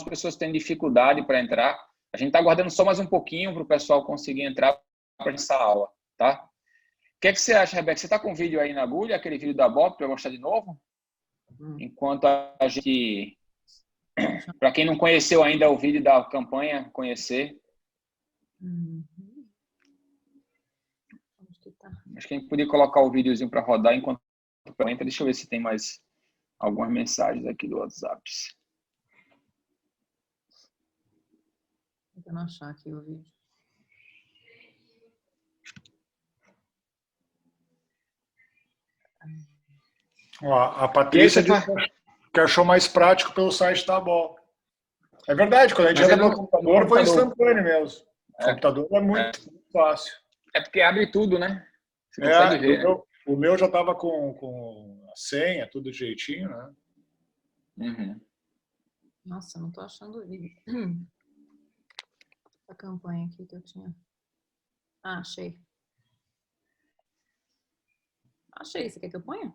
pessoas têm dificuldade para entrar. A gente está aguardando só mais um pouquinho para o pessoal conseguir entrar para essa aula, tá? O que é que você acha, Rebeca? Você está com o vídeo aí na agulha, aquele vídeo da Bob, para eu mostrar de novo? Enquanto a gente... Para quem não conheceu ainda o vídeo da campanha, conhecer. Acho que a gente podia colocar o videozinho para rodar enquanto entra. Deixa eu ver se tem mais algumas mensagens aqui do WhatsApp. Tentando achar aqui o vídeo. Ó, a Patrícia disse que achou mais prático pelo site da Bol. É verdade, quando a gente entra no computador, foi instantâneo mesmo. O computador é muito fácil. É porque abre tudo, né? Você consegue ver. O meu já estava com a senha, tudo direitinho, né? Uhum. Nossa, não estou achando o vídeo. A campanha aqui que eu tinha. Ah, achei. Achei. Você quer que eu ponha?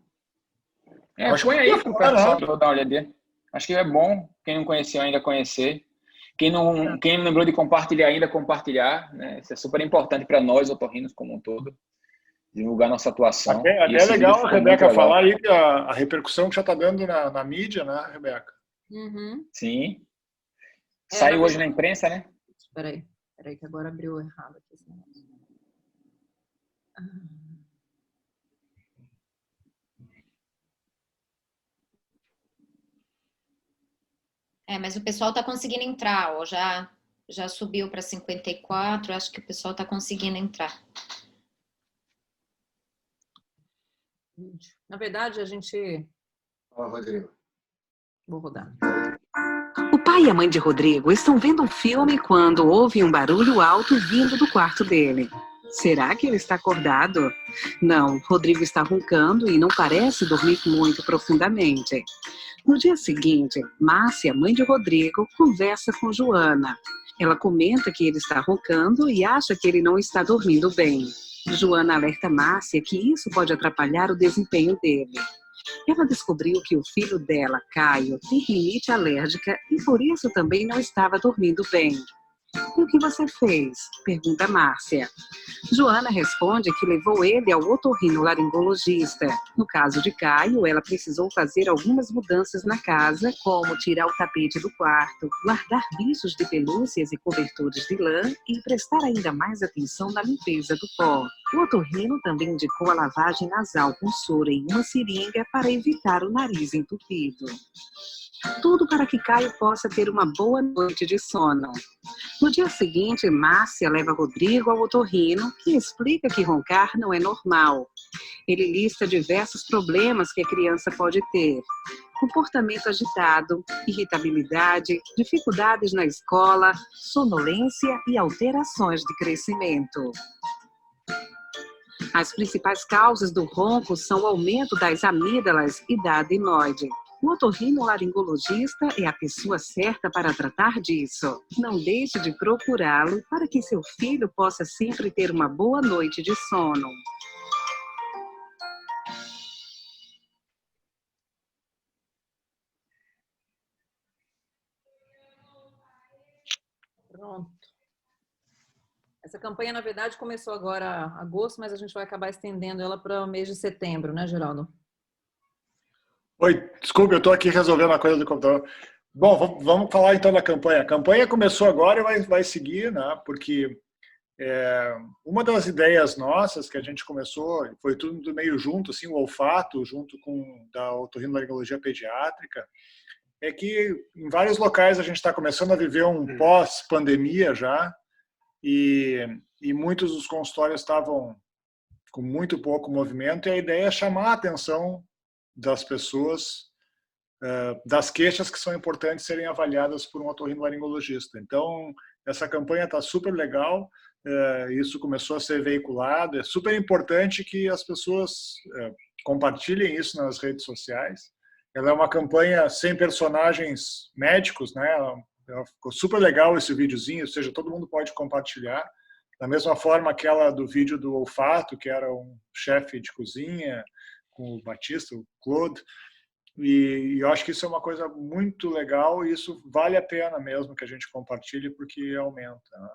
Põe aí para o pessoal dar uma olhadinha. Acho que é bom, quem não conheceu ainda, conhecer. Quem não lembrou de compartilhar ainda, compartilhar. Né? Isso é super importante para nós, otorrinos, como um todo. Divulgar nossa atuação. Até é legal a Rebeca falar aí a repercussão que já está dando na mídia, né, Rebeca? Sim. Saiu hoje na imprensa, né? Espera aí que agora abriu errado aqui. Mas o pessoal está conseguindo entrar, ó, já subiu para 54, acho que o pessoal está conseguindo entrar. Na verdade, a gente... Ó, Rodrigo. Vou rodar. O pai e a mãe de Rodrigo estão vendo um filme quando ouvem um barulho alto vindo do quarto dele. Será que ele está acordado? Não, Rodrigo está roncando e não parece dormir muito profundamente. No dia seguinte, Márcia, mãe de Rodrigo, conversa com Joana. Ela comenta que ele está roncando e acha que ele não está dormindo bem. Joana alerta Márcia que isso pode atrapalhar o desempenho dele. Ela descobriu que o filho dela, Caio, tem rinite alérgica e por isso também não estava dormindo bem. E o que você fez? Pergunta Márcia. Joana responde que levou ele ao otorrinolaringologista. No caso de Caio, ela precisou fazer algumas mudanças na casa, como tirar o tapete do quarto, guardar bichos de pelúcias e cobertores de lã e prestar ainda mais atenção na limpeza do pó. O otorrino também indicou a lavagem nasal com soro em uma seringa para evitar o nariz entupido. Tudo para que Caio possa ter uma boa noite de sono. No dia seguinte, Márcia leva Rodrigo ao otorrino, que explica que roncar não é normal. Ele lista diversos problemas que a criança pode ter: comportamento agitado, irritabilidade, dificuldades na escola, sonolência e alterações de crescimento. As principais causas do ronco são o aumento das amígdalas e da adenoide. O otorrinolaringologista é a pessoa certa para tratar disso. Não deixe de procurá-lo para que seu filho possa sempre ter uma boa noite de sono. Pronto. Essa campanha, na verdade, começou agora em agosto, mas a gente vai acabar estendendo ela para o mês de setembro, né, Geraldo? Oi, desculpe, eu estou aqui resolvendo uma coisa do computador. Bom, vamos falar então da campanha. A campanha começou agora e vai seguir, né? Porque uma das ideias nossas que a gente começou, foi tudo meio junto, assim, o olfato, junto com da otorrinolaringologia pediátrica, é que em vários locais a gente está começando a viver um pós-pandemia já, e muitos dos consultórios estavam com muito pouco movimento, e a ideia é chamar a atenção das pessoas, das queixas que são importantes serem avaliadas por um otorrinolaringologista. Então, essa campanha está super legal, isso começou a ser veiculado, é super importante que as pessoas compartilhem isso nas redes sociais. Ela é uma campanha sem personagens médicos, né? Ficou super legal esse videozinho, ou seja, todo mundo pode compartilhar. Da mesma forma aquela do vídeo do olfato, que era um chefe de cozinha, com o Batista, o Claude. E eu acho que isso é uma coisa muito legal e isso vale a pena mesmo que a gente compartilhe, porque aumenta, né?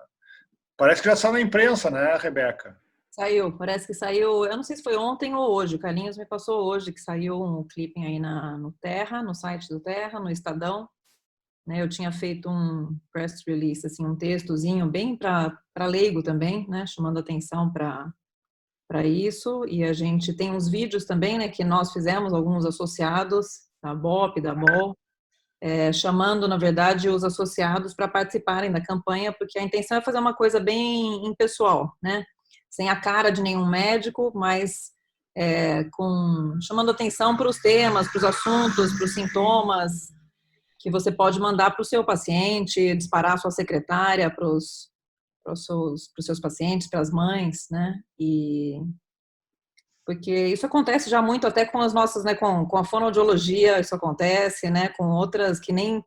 Parece que já saiu na imprensa, né, Rebeca? Saiu, parece que saiu, eu não sei se foi ontem ou hoje, o Carlinhos me passou hoje que saiu um clipping aí no Terra, no site do Terra, no Estadão, né? Eu tinha feito um press release, assim, um textozinho bem para leigo também, né? Chamando atenção para isso, e a gente tem uns vídeos também, né, que nós fizemos, alguns associados da BOP, da BOL, chamando, na verdade, os associados para participarem da campanha, porque a intenção é fazer uma coisa bem impessoal, né? Sem a cara de nenhum médico, mas chamando atenção para os temas, para os assuntos, para os sintomas que você pode mandar para o seu paciente, disparar a sua secretária para os seus pacientes, para as mães, né? Porque isso acontece já muito até com as nossas, né, com a fonoaudiologia, isso acontece, né, com outras que nem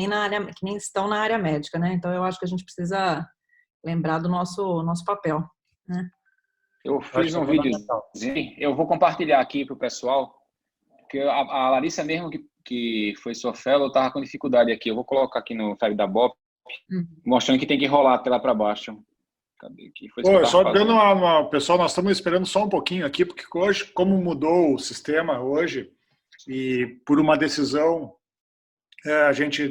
na área, que nem estão na área médica, né? Então eu acho que a gente precisa lembrar do nosso papel, né? Eu fiz um videozinho, eu vou compartilhar aqui para o pessoal, porque a Larissa mesmo que foi sua fellow estava com dificuldade aqui. Eu vou colocar aqui no Fag da BOP, mostrando que tem que rolar a tela para baixo. Cadê aqui? Só dando pessoal, nós estamos esperando só um pouquinho aqui, porque hoje, como mudou o sistema hoje, e por uma decisão, a gente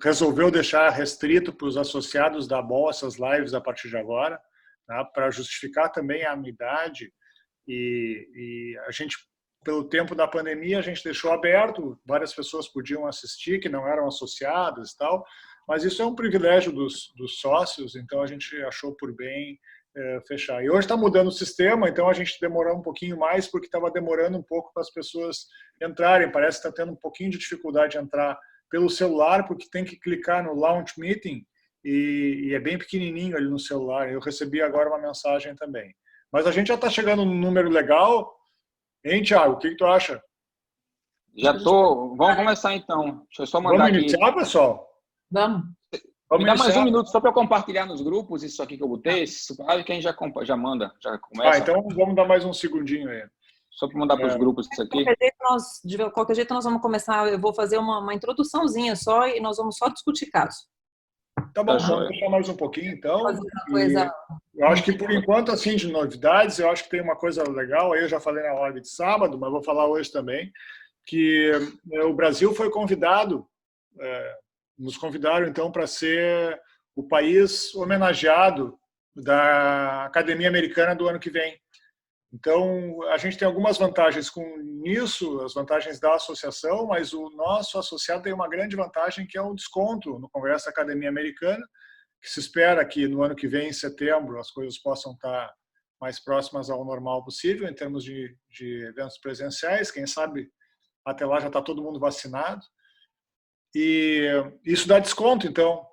resolveu deixar restrito para os associados da BOL essas lives a partir de agora, tá? Para justificar também a anuidade, e a gente, pelo tempo da pandemia, a gente deixou aberto, várias pessoas podiam assistir que não eram associadas e tal, mas isso é um privilégio dos sócios, então a gente achou por bem fechar. E hoje está mudando o sistema, então a gente demorou um pouquinho mais, porque estava demorando um pouco para as pessoas entrarem. Parece que está tendo um pouquinho de dificuldade de entrar pelo celular, porque tem que clicar no Launch Meeting, e é bem pequenininho ali no celular. Eu recebi agora uma mensagem também. Mas a gente já está chegando num número legal. Hein, Thiago? O que tu acha? Já tô. Vamos começar então. Deixa eu só mandar Vamos iniciar, aqui. Pessoal? Vamos. Me dá mais um minuto só para eu compartilhar nos grupos isso aqui que eu botei. Isso que a gente já manda, já começa. Então vamos dar mais um segundinho aí. Só para mandar para os grupos isso aqui. De qualquer jeito nós vamos começar, eu vou fazer uma introduçãozinha só e nós vamos só discutir caso. Tá bom, vamos deixar mais um pouquinho então. Coisa... Eu acho que por enquanto, assim, de novidades, eu acho que tem uma coisa legal, aí eu já falei na live de sábado, mas vou falar hoje também, que o Brasil foi convidado, nos convidaram então para ser o país homenageado da Academia Americana do ano que vem. Então, a gente tem algumas vantagens com isso, as vantagens da associação, mas o nosso associado tem uma grande vantagem, que é o desconto no Congresso da Academia Americana, que se espera que no ano que vem, em setembro, as coisas possam estar mais próximas ao normal possível, em termos de eventos presenciais. Quem sabe até lá já está todo mundo vacinado. E isso dá desconto, então,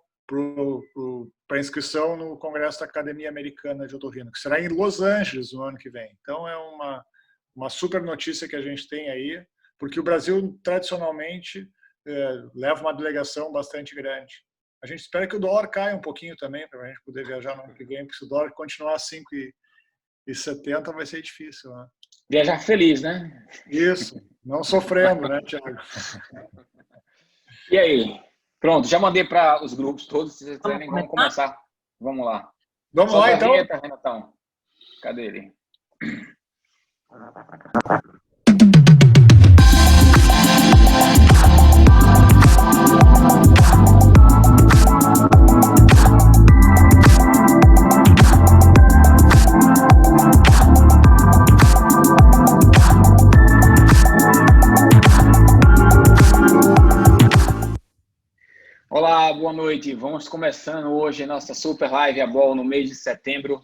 para inscrição no Congresso da Academia Americana de Otorrino, que será em Los Angeles no ano que vem. Então, é uma super notícia que a gente tem aí, porque o Brasil, tradicionalmente, leva uma delegação bastante grande. A gente espera que o dólar caia um pouquinho também, para a gente poder viajar no ano que vem, porque se o dólar continuar a 5,70 vai ser difícil, né? Viajar feliz, né? Isso, não sofrendo, né, Thiago? E aí? Pronto, já mandei para os grupos todos. Se vocês quiserem, vamos começar. Vamos lá. Vamos lá, então. Vinheta, Renatão. Cadê ele? Olá, boa noite. Vamos começando hoje a nossa super live a BOL no mês de setembro.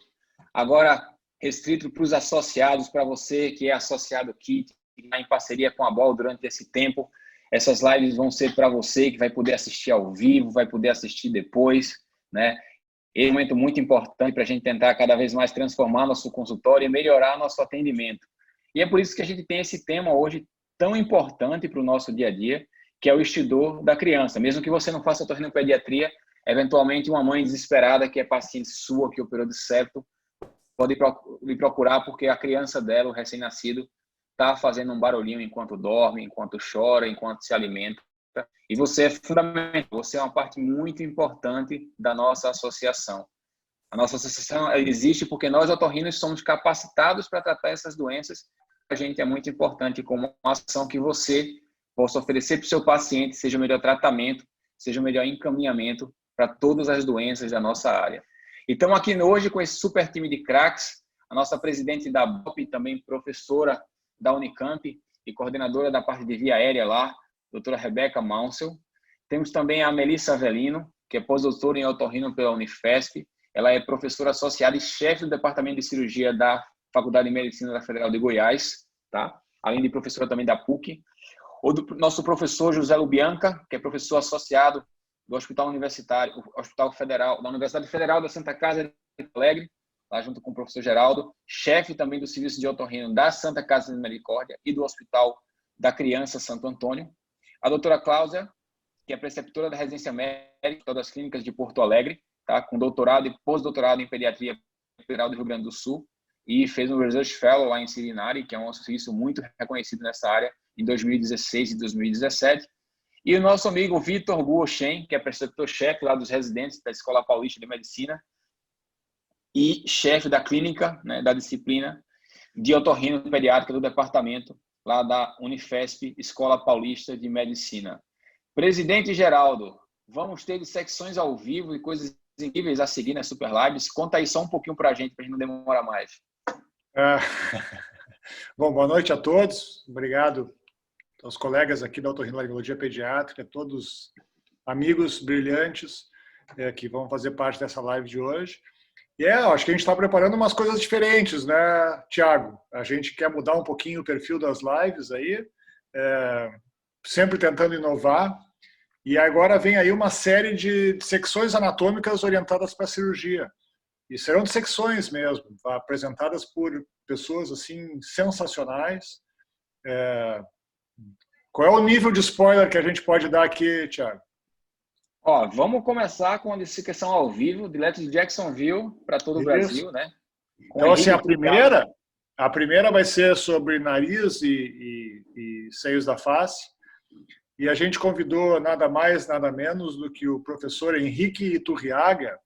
Agora restrito para os associados, para você que é associado aqui, que está em parceria com a BOL durante esse tempo. Essas lives vão ser para você que vai poder assistir ao vivo, vai poder assistir depois, né? Esse é um momento muito importante para a gente tentar cada vez mais transformar nosso consultório e melhorar nosso atendimento. E é por isso que a gente tem esse tema hoje tão importante para o nosso dia a dia, que é o extidor da criança. Mesmo que você não faça otorrinopediatria, eventualmente uma mãe desesperada que é paciente sua, que operou de septo, pode lhe procurar porque a criança dela, o recém-nascido, está fazendo um barulhinho enquanto dorme, enquanto chora, enquanto se alimenta. E você é fundamental, você é uma parte muito importante da nossa associação. A nossa associação existe porque nós, otorrinos, somos capacitados para tratar essas doenças. A gente é muito importante como uma ação que você possa oferecer para o seu paciente, seja o melhor tratamento, seja o melhor encaminhamento para todas as doenças da nossa área. E estamos aqui hoje com esse super time de craques, a nossa presidente da BOP, também professora da Unicamp e coordenadora da parte de via aérea lá, doutora Rebeca Maunsell. Temos também a Melissa Avelino, que é pós-doutora em otorrino pela Unifesp. Ela é professora associada e chefe do departamento de cirurgia da Faculdade de Medicina da Federal de Goiás, tá? Além de professora também da PUC. O nosso professor José Lubianca, que é professor associado do Hospital Universitário, Hospital Federal, da Universidade Federal da Santa Casa de Porto Alegre, lá junto com o professor Geraldo, chefe também do Serviço de Otorrino da Santa Casa de Misericórdia e do Hospital da Criança Santo Antônio. A doutora Cláudia, que é preceptora da residência médica das clínicas de Porto Alegre, tá? Com doutorado e pós-doutorado em pediatria federal do Rio Grande do Sul, e fez um Research Fellow lá em Cincinnati, que é um serviço muito reconhecido nessa área, em 2016 e 2017. E o nosso amigo Vitor Guochen, que é preceptor-chefe lá dos residentes da Escola Paulista de Medicina e chefe da clínica, né, da disciplina de otorrino pediátrica do departamento lá da Unifesp, Escola Paulista de Medicina. Presidente Geraldo, vamos ter dissecções ao vivo e coisas incríveis a seguir nas Super Lives. Conta aí só um pouquinho para a gente não demorar mais. Bom, boa noite a todos. Obrigado aos colegas aqui da Otorrinolaringologia Pediátrica, todos amigos brilhantes que vão fazer parte dessa live de hoje. E acho que a gente está preparando umas coisas diferentes, né, Tiago? A gente quer mudar um pouquinho o perfil das lives aí, sempre tentando inovar. E agora vem aí uma série de dissecções anatômicas orientadas para a cirurgia. E serão dissecções mesmo, apresentadas por pessoas assim sensacionais. Qual é o nível de spoiler que a gente pode dar aqui, Tiago? Ó, vamos começar com a dissecação ao vivo, direto de Jacksonville para todo o Brasil, né? Então, assim, a primeira vai ser sobre nariz e seios da face. E a gente convidou nada mais, nada menos do que o professor Henrique Iturriaga,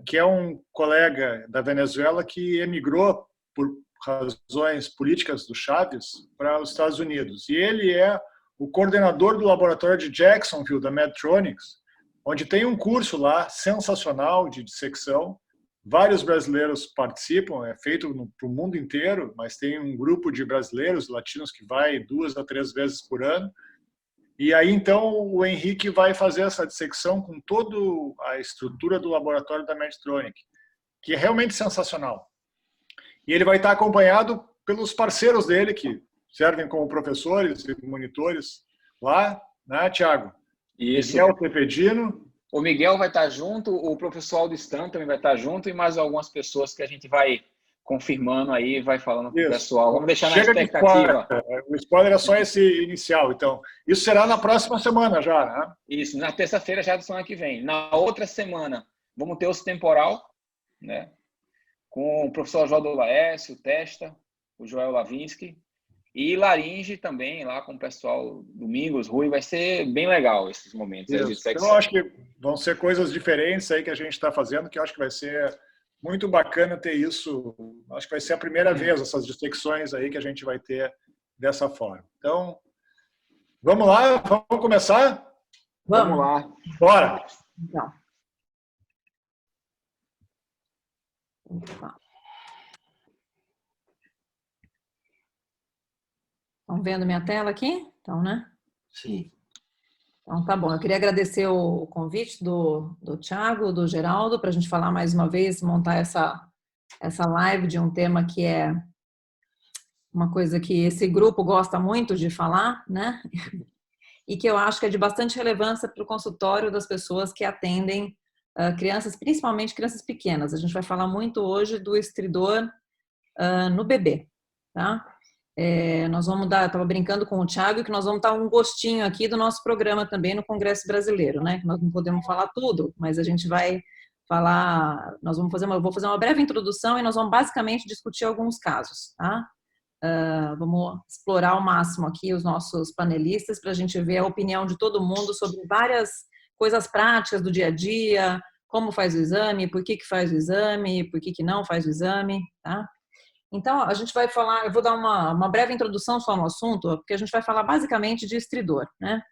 que é um colega da Venezuela que emigrou por razões políticas do Chaves para os Estados Unidos. E ele é o coordenador do laboratório de Jacksonville, da Medtronics, onde tem um curso lá sensacional de dissecção. Vários brasileiros participam, é feito para o mundo inteiro, mas tem um grupo de brasileiros, latinos, que vai 2 a 3 vezes por ano. E aí, então, o Henrique vai fazer essa dissecção com toda a estrutura do laboratório da Medtronic, que é realmente sensacional. E ele vai estar acompanhado pelos parceiros dele, que servem como professores e monitores lá, né, Tiago? Isso. Miguel Pepedino. O Miguel vai estar junto, o professor Aldo Stan também vai estar junto, e mais algumas pessoas que a gente vai confirmando aí, vai falando com o pessoal. Vamos deixar na expectativa. O spoiler é só esse inicial, então. Isso será na próxima semana já, né? Isso, na terça-feira já da semana que vem. Na outra semana, vamos ter osso temporal, né? Com o professor João Laércio, o Testa, o Joel Lavinsky, e laringe também, lá com o pessoal Domingos, Rui. Vai ser bem legal esses momentos. Então, eu acho que vão ser coisas diferentes aí que a gente está fazendo, que eu acho que vai ser muito bacana ter isso. Acho que vai ser a primeira vez essas dissecções aí que a gente vai ter dessa forma. Então, vamos lá? Vamos começar? Vamos lá. Bora! Então. Estão vendo minha tela aqui? Então, né? Sim. Então, tá bom. Eu queria agradecer o convite do Thiago, do Geraldo, para a gente falar mais uma vez, montar essa live de um tema que é uma coisa que esse grupo gosta muito de falar, né? E que eu acho que é de bastante relevância para o consultório das pessoas que atendem crianças, principalmente crianças pequenas. A gente vai falar muito hoje do estridor no bebê, tá? Nós vamos dar, eu estava brincando com o Thiago, que nós vamos dar um gostinho aqui do nosso programa também no Congresso Brasileiro, né? Nós não podemos falar tudo, mas a gente vai falar, eu vou fazer uma breve introdução e nós vamos basicamente discutir alguns casos, tá? Vamos explorar ao máximo aqui os nossos panelistas para a gente ver a opinião de todo mundo sobre várias coisas práticas do dia a dia, como faz o exame, por que faz o exame, por que não faz o exame, tá? Então, a gente vai falar, eu vou dar uma breve introdução só no assunto, porque a gente vai falar basicamente de estridor, né?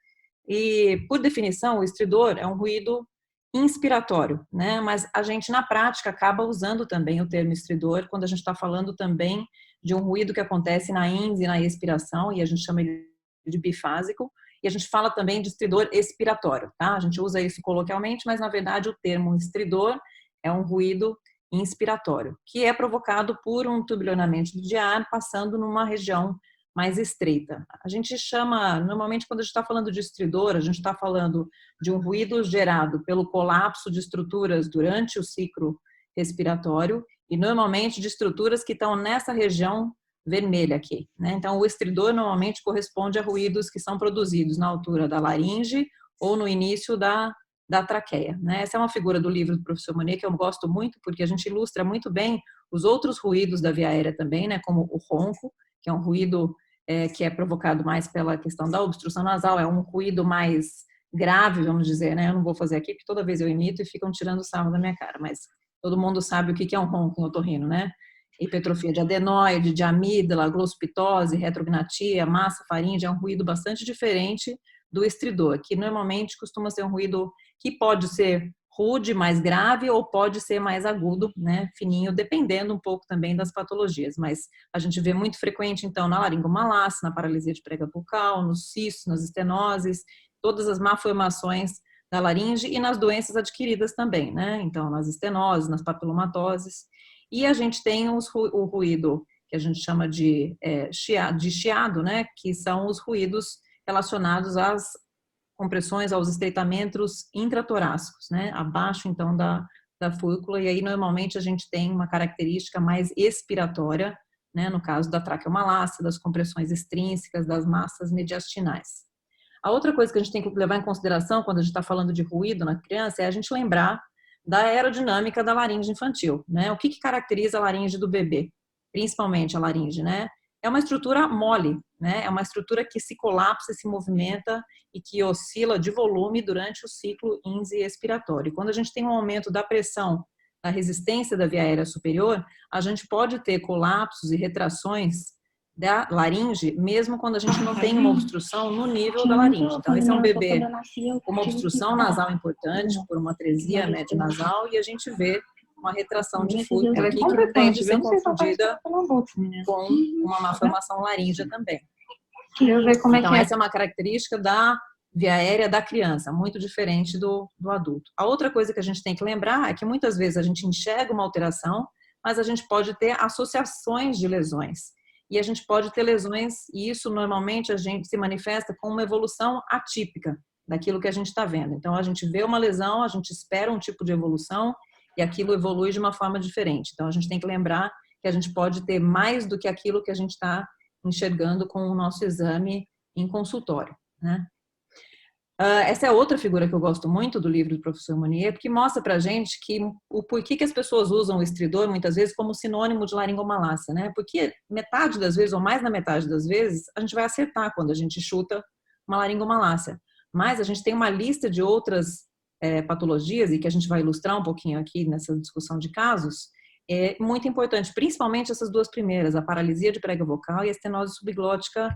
E, por definição, o estridor é um ruído inspiratório, né? Mas a gente, na prática, acaba usando também o termo estridor quando a gente está falando também de um ruído que acontece na índice e na expiração, e a gente chama ele de bifásico, e a gente fala também de estridor expiratório, tá? A gente usa isso coloquialmente, mas, na verdade, o termo estridor é um ruído inspiratório, que é provocado por um turbulionamento de ar passando numa região mais estreita. A gente chama, normalmente quando a gente está falando de estridor, a gente está falando de um ruído gerado pelo colapso de estruturas durante o ciclo respiratório e normalmente de estruturas que estão nessa região vermelha aqui, né? Então, o estridor normalmente corresponde a ruídos que são produzidos na altura da laringe ou no início da traqueia, né? Essa é uma figura do livro do professor Monnier que eu gosto muito, porque a gente ilustra muito bem os outros ruídos da via aérea também, né? Como o ronco, que é um ruído que é provocado mais pela questão da obstrução nasal, é um ruído mais grave, vamos dizer, né? Eu não vou fazer aqui, porque toda vez eu imito e ficam tirando sarro da minha cara, mas todo mundo sabe o que é um ronco em otorrino, né? Hipertrofia de adenoide, de amígdala, glossopitose, retrognatia, massa faríngea, é um ruído bastante diferente do estridor, que normalmente costuma ser um ruído que pode ser rude, mais grave, ou pode ser mais agudo, né, fininho, dependendo um pouco também das patologias. Mas a gente vê muito frequente, então, na laringomalácia, na paralisia de prega bucal, nos cistos, nas estenoses, todas as malformações da laringe e nas doenças adquiridas também, né? Então, nas estenoses, nas papilomatoses. E a gente tem o ruído que a gente chama de chiado, né? Que são os ruídos relacionados às compressões, aos estreitamentos intratorácicos, né? Abaixo, então, da fúrcula. E aí, normalmente, a gente tem uma característica mais expiratória, né? No caso da traqueomalácia, das compressões extrínsecas, das massas mediastinais. A outra coisa que a gente tem que levar em consideração quando a gente está falando de ruído na criança é a gente lembrar da aerodinâmica da laringe infantil, né? O que caracteriza a laringe do bebê? Principalmente a laringe, né? É uma estrutura mole, né? É uma estrutura que se colapsa e se movimenta e que oscila de volume durante o ciclo índice expiratório. E quando a gente tem um aumento da pressão, da resistência da via aérea superior, a gente pode ter colapsos e retrações da laringe, mesmo quando a gente não tem uma obstrução no nível da laringe. Então, esse é um bebê com uma obstrução nasal importante, por uma atresia médio-nasal, e a gente vê uma retração de fúrcula aqui que tende a ser confundida com uma malformação laríngea também. Então, essa é uma característica da via aérea da criança, muito diferente do adulto. A outra coisa que a gente tem que lembrar é que muitas vezes a gente enxerga uma alteração, mas a gente pode ter associações de lesões. E a gente pode ter lesões, e isso normalmente a gente se manifesta com uma evolução atípica daquilo que a gente está vendo. Então, a gente vê uma lesão, a gente espera um tipo de evolução, e aquilo evolui de uma forma diferente. Então, a gente tem que lembrar que a gente pode ter mais do que aquilo que a gente está enxergando com o nosso exame em consultório, né? Essa é outra figura que eu gosto muito do livro do professor Monnier, porque mostra pra gente que o porquê que as pessoas usam o estridor muitas vezes como sinônimo de laringomalácia, né? Porque metade das vezes, ou mais da metade das vezes, a gente vai acertar quando a gente chuta uma laringomalácia. Mas a gente tem uma lista de outras patologias, e que a gente vai ilustrar um pouquinho aqui nessa discussão de casos, é muito importante, principalmente essas duas primeiras, a paralisia de prega vocal e a estenose subglótica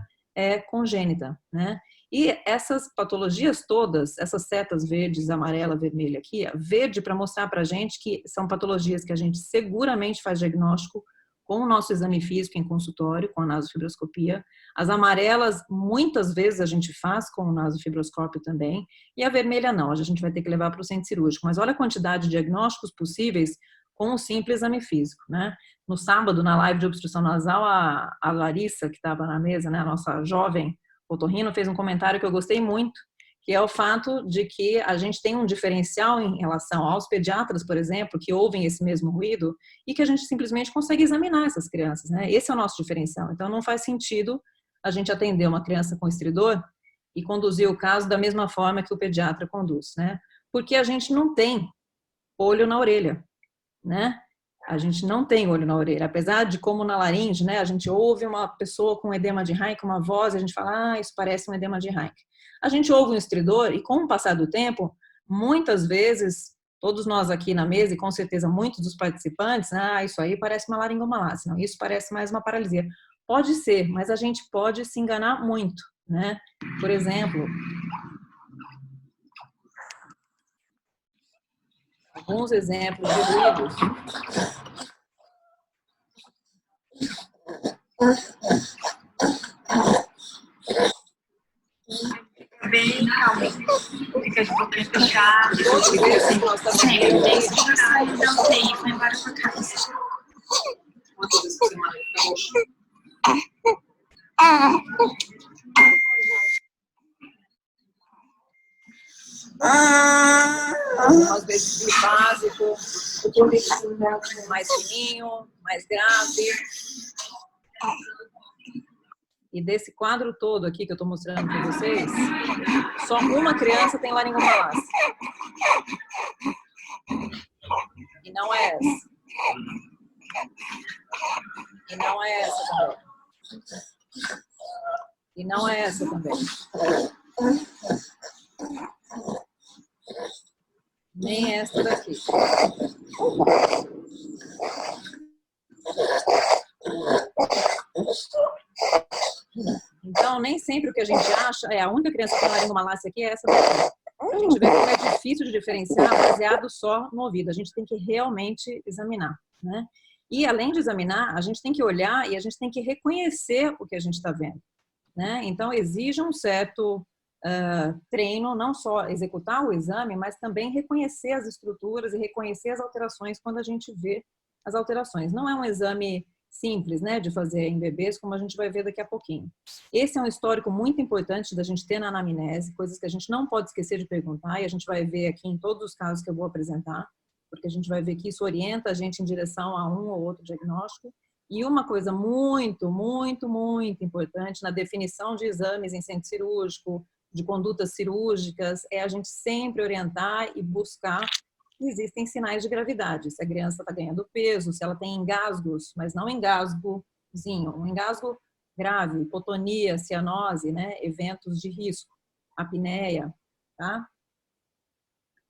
congênita, né? E essas patologias todas, essas setas verdes, amarela, vermelha aqui, verde para mostrar para a gente que são patologias que a gente seguramente faz diagnóstico com o nosso exame físico em consultório, com a nasofibroscopia. As amarelas, muitas vezes a gente faz com o nasofibroscópio também, e a vermelha não, a gente vai ter que levar para o centro cirúrgico. Mas olha a quantidade de diagnósticos possíveis com um simples exame físico, né? No sábado, na live de obstrução nasal, a Larissa, que estava na mesa, né, a nossa jovem otorrino, fez um comentário que eu gostei muito, que é o fato de que a gente tem um diferencial em relação aos pediatras, por exemplo, que ouvem esse mesmo ruído e que a gente simplesmente consegue examinar essas crianças, né? Esse é o nosso diferencial. Então, não faz sentido a gente atender uma criança com estridor e conduzir o caso da mesma forma que o pediatra conduz, né? Porque a gente não tem olho na orelha, né? A gente não tem olho na orelha, apesar de como na laringe, né, a gente ouve uma pessoa com edema de Heinck, uma voz, e a gente fala, isso parece um edema de Heinck. A gente ouve um estridor e com o passar do tempo, muitas vezes, todos nós aqui na mesa e com certeza muitos dos participantes, isso aí parece uma laringomalácia, não, isso parece mais uma paralisia. Pode ser, mas a gente pode se enganar muito, né? Por exemplo, alguns exemplos de ruídos. Bem calmo. Fica de boca fechada. Sim, não tem, foi embora pra casa. Quantas vezes por semana ele fica roxo? Algumas vezes bifásico, o corpo mais fininho, mais grave. E desse quadro todo aqui que eu estou mostrando para vocês, só uma criança tem laringomalácia. E não é essa. E não é essa também. E não é essa também. Nem essa daqui. Então, nem sempre o que a gente acha a única criança que tem laringomalácia aqui é essa daqui. A gente vê como é difícil de diferenciar baseado só no ouvido. A gente tem que realmente examinar, né? E, além de examinar, a gente tem que olhar e a gente tem que reconhecer o que a gente está vendo, né? Então, exige um certo treino, não só executar o exame, mas também reconhecer as estruturas e reconhecer as alterações quando a gente vê as alterações. Não é um exame simples, né, de fazer em bebês, como a gente vai ver daqui a pouquinho. Esse é um histórico muito importante da gente ter na anamnese, coisas que a gente não pode esquecer de perguntar, e a gente vai ver aqui em todos os casos que eu vou apresentar, porque a gente vai ver que isso orienta a gente em direção a um ou outro diagnóstico. E uma coisa muito, muito, muito importante na definição de exames em centro cirúrgico, de condutas cirúrgicas, é a gente sempre orientar e buscar se existem sinais de gravidade. Se a criança está ganhando peso, se ela tem engasgos, mas não engasgozinho, um engasgo grave, hipotonia, cianose, né? Eventos de risco, apneia, tá?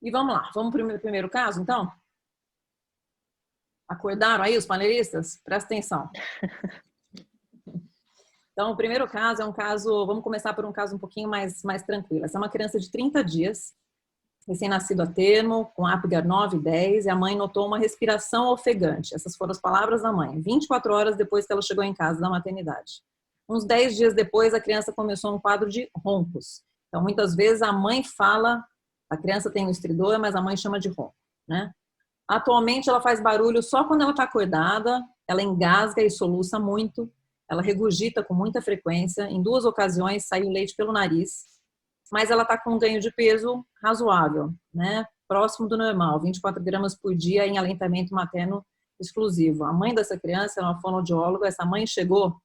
E vamos lá, vamos para o primeiro caso, então? Acordaram aí os panelistas? Presta atenção. Então, o primeiro caso é um caso, vamos começar por um caso um pouquinho mais tranquilo. Essa é uma criança de 30 dias, recém-nascido a termo, com Apgar 9 e 10, e a mãe notou uma respiração ofegante. Essas foram as palavras da mãe, 24 horas depois que ela chegou em casa da maternidade. Uns 10 dias depois, a criança começou um quadro de roncos. Então, muitas vezes, a mãe fala, a criança tem um estridor, mas a mãe chama de ronco, né? Atualmente, ela faz barulho só quando ela está acordada, ela engasga e soluça muito, ela regurgita com muita frequência, em 2 ocasiões saiu leite pelo nariz, mas ela está com um ganho de peso razoável, né? Próximo do normal, 24 gramas por dia em aleitamento materno exclusivo. A mãe dessa criança é uma fonoaudióloga, essa mãe chegou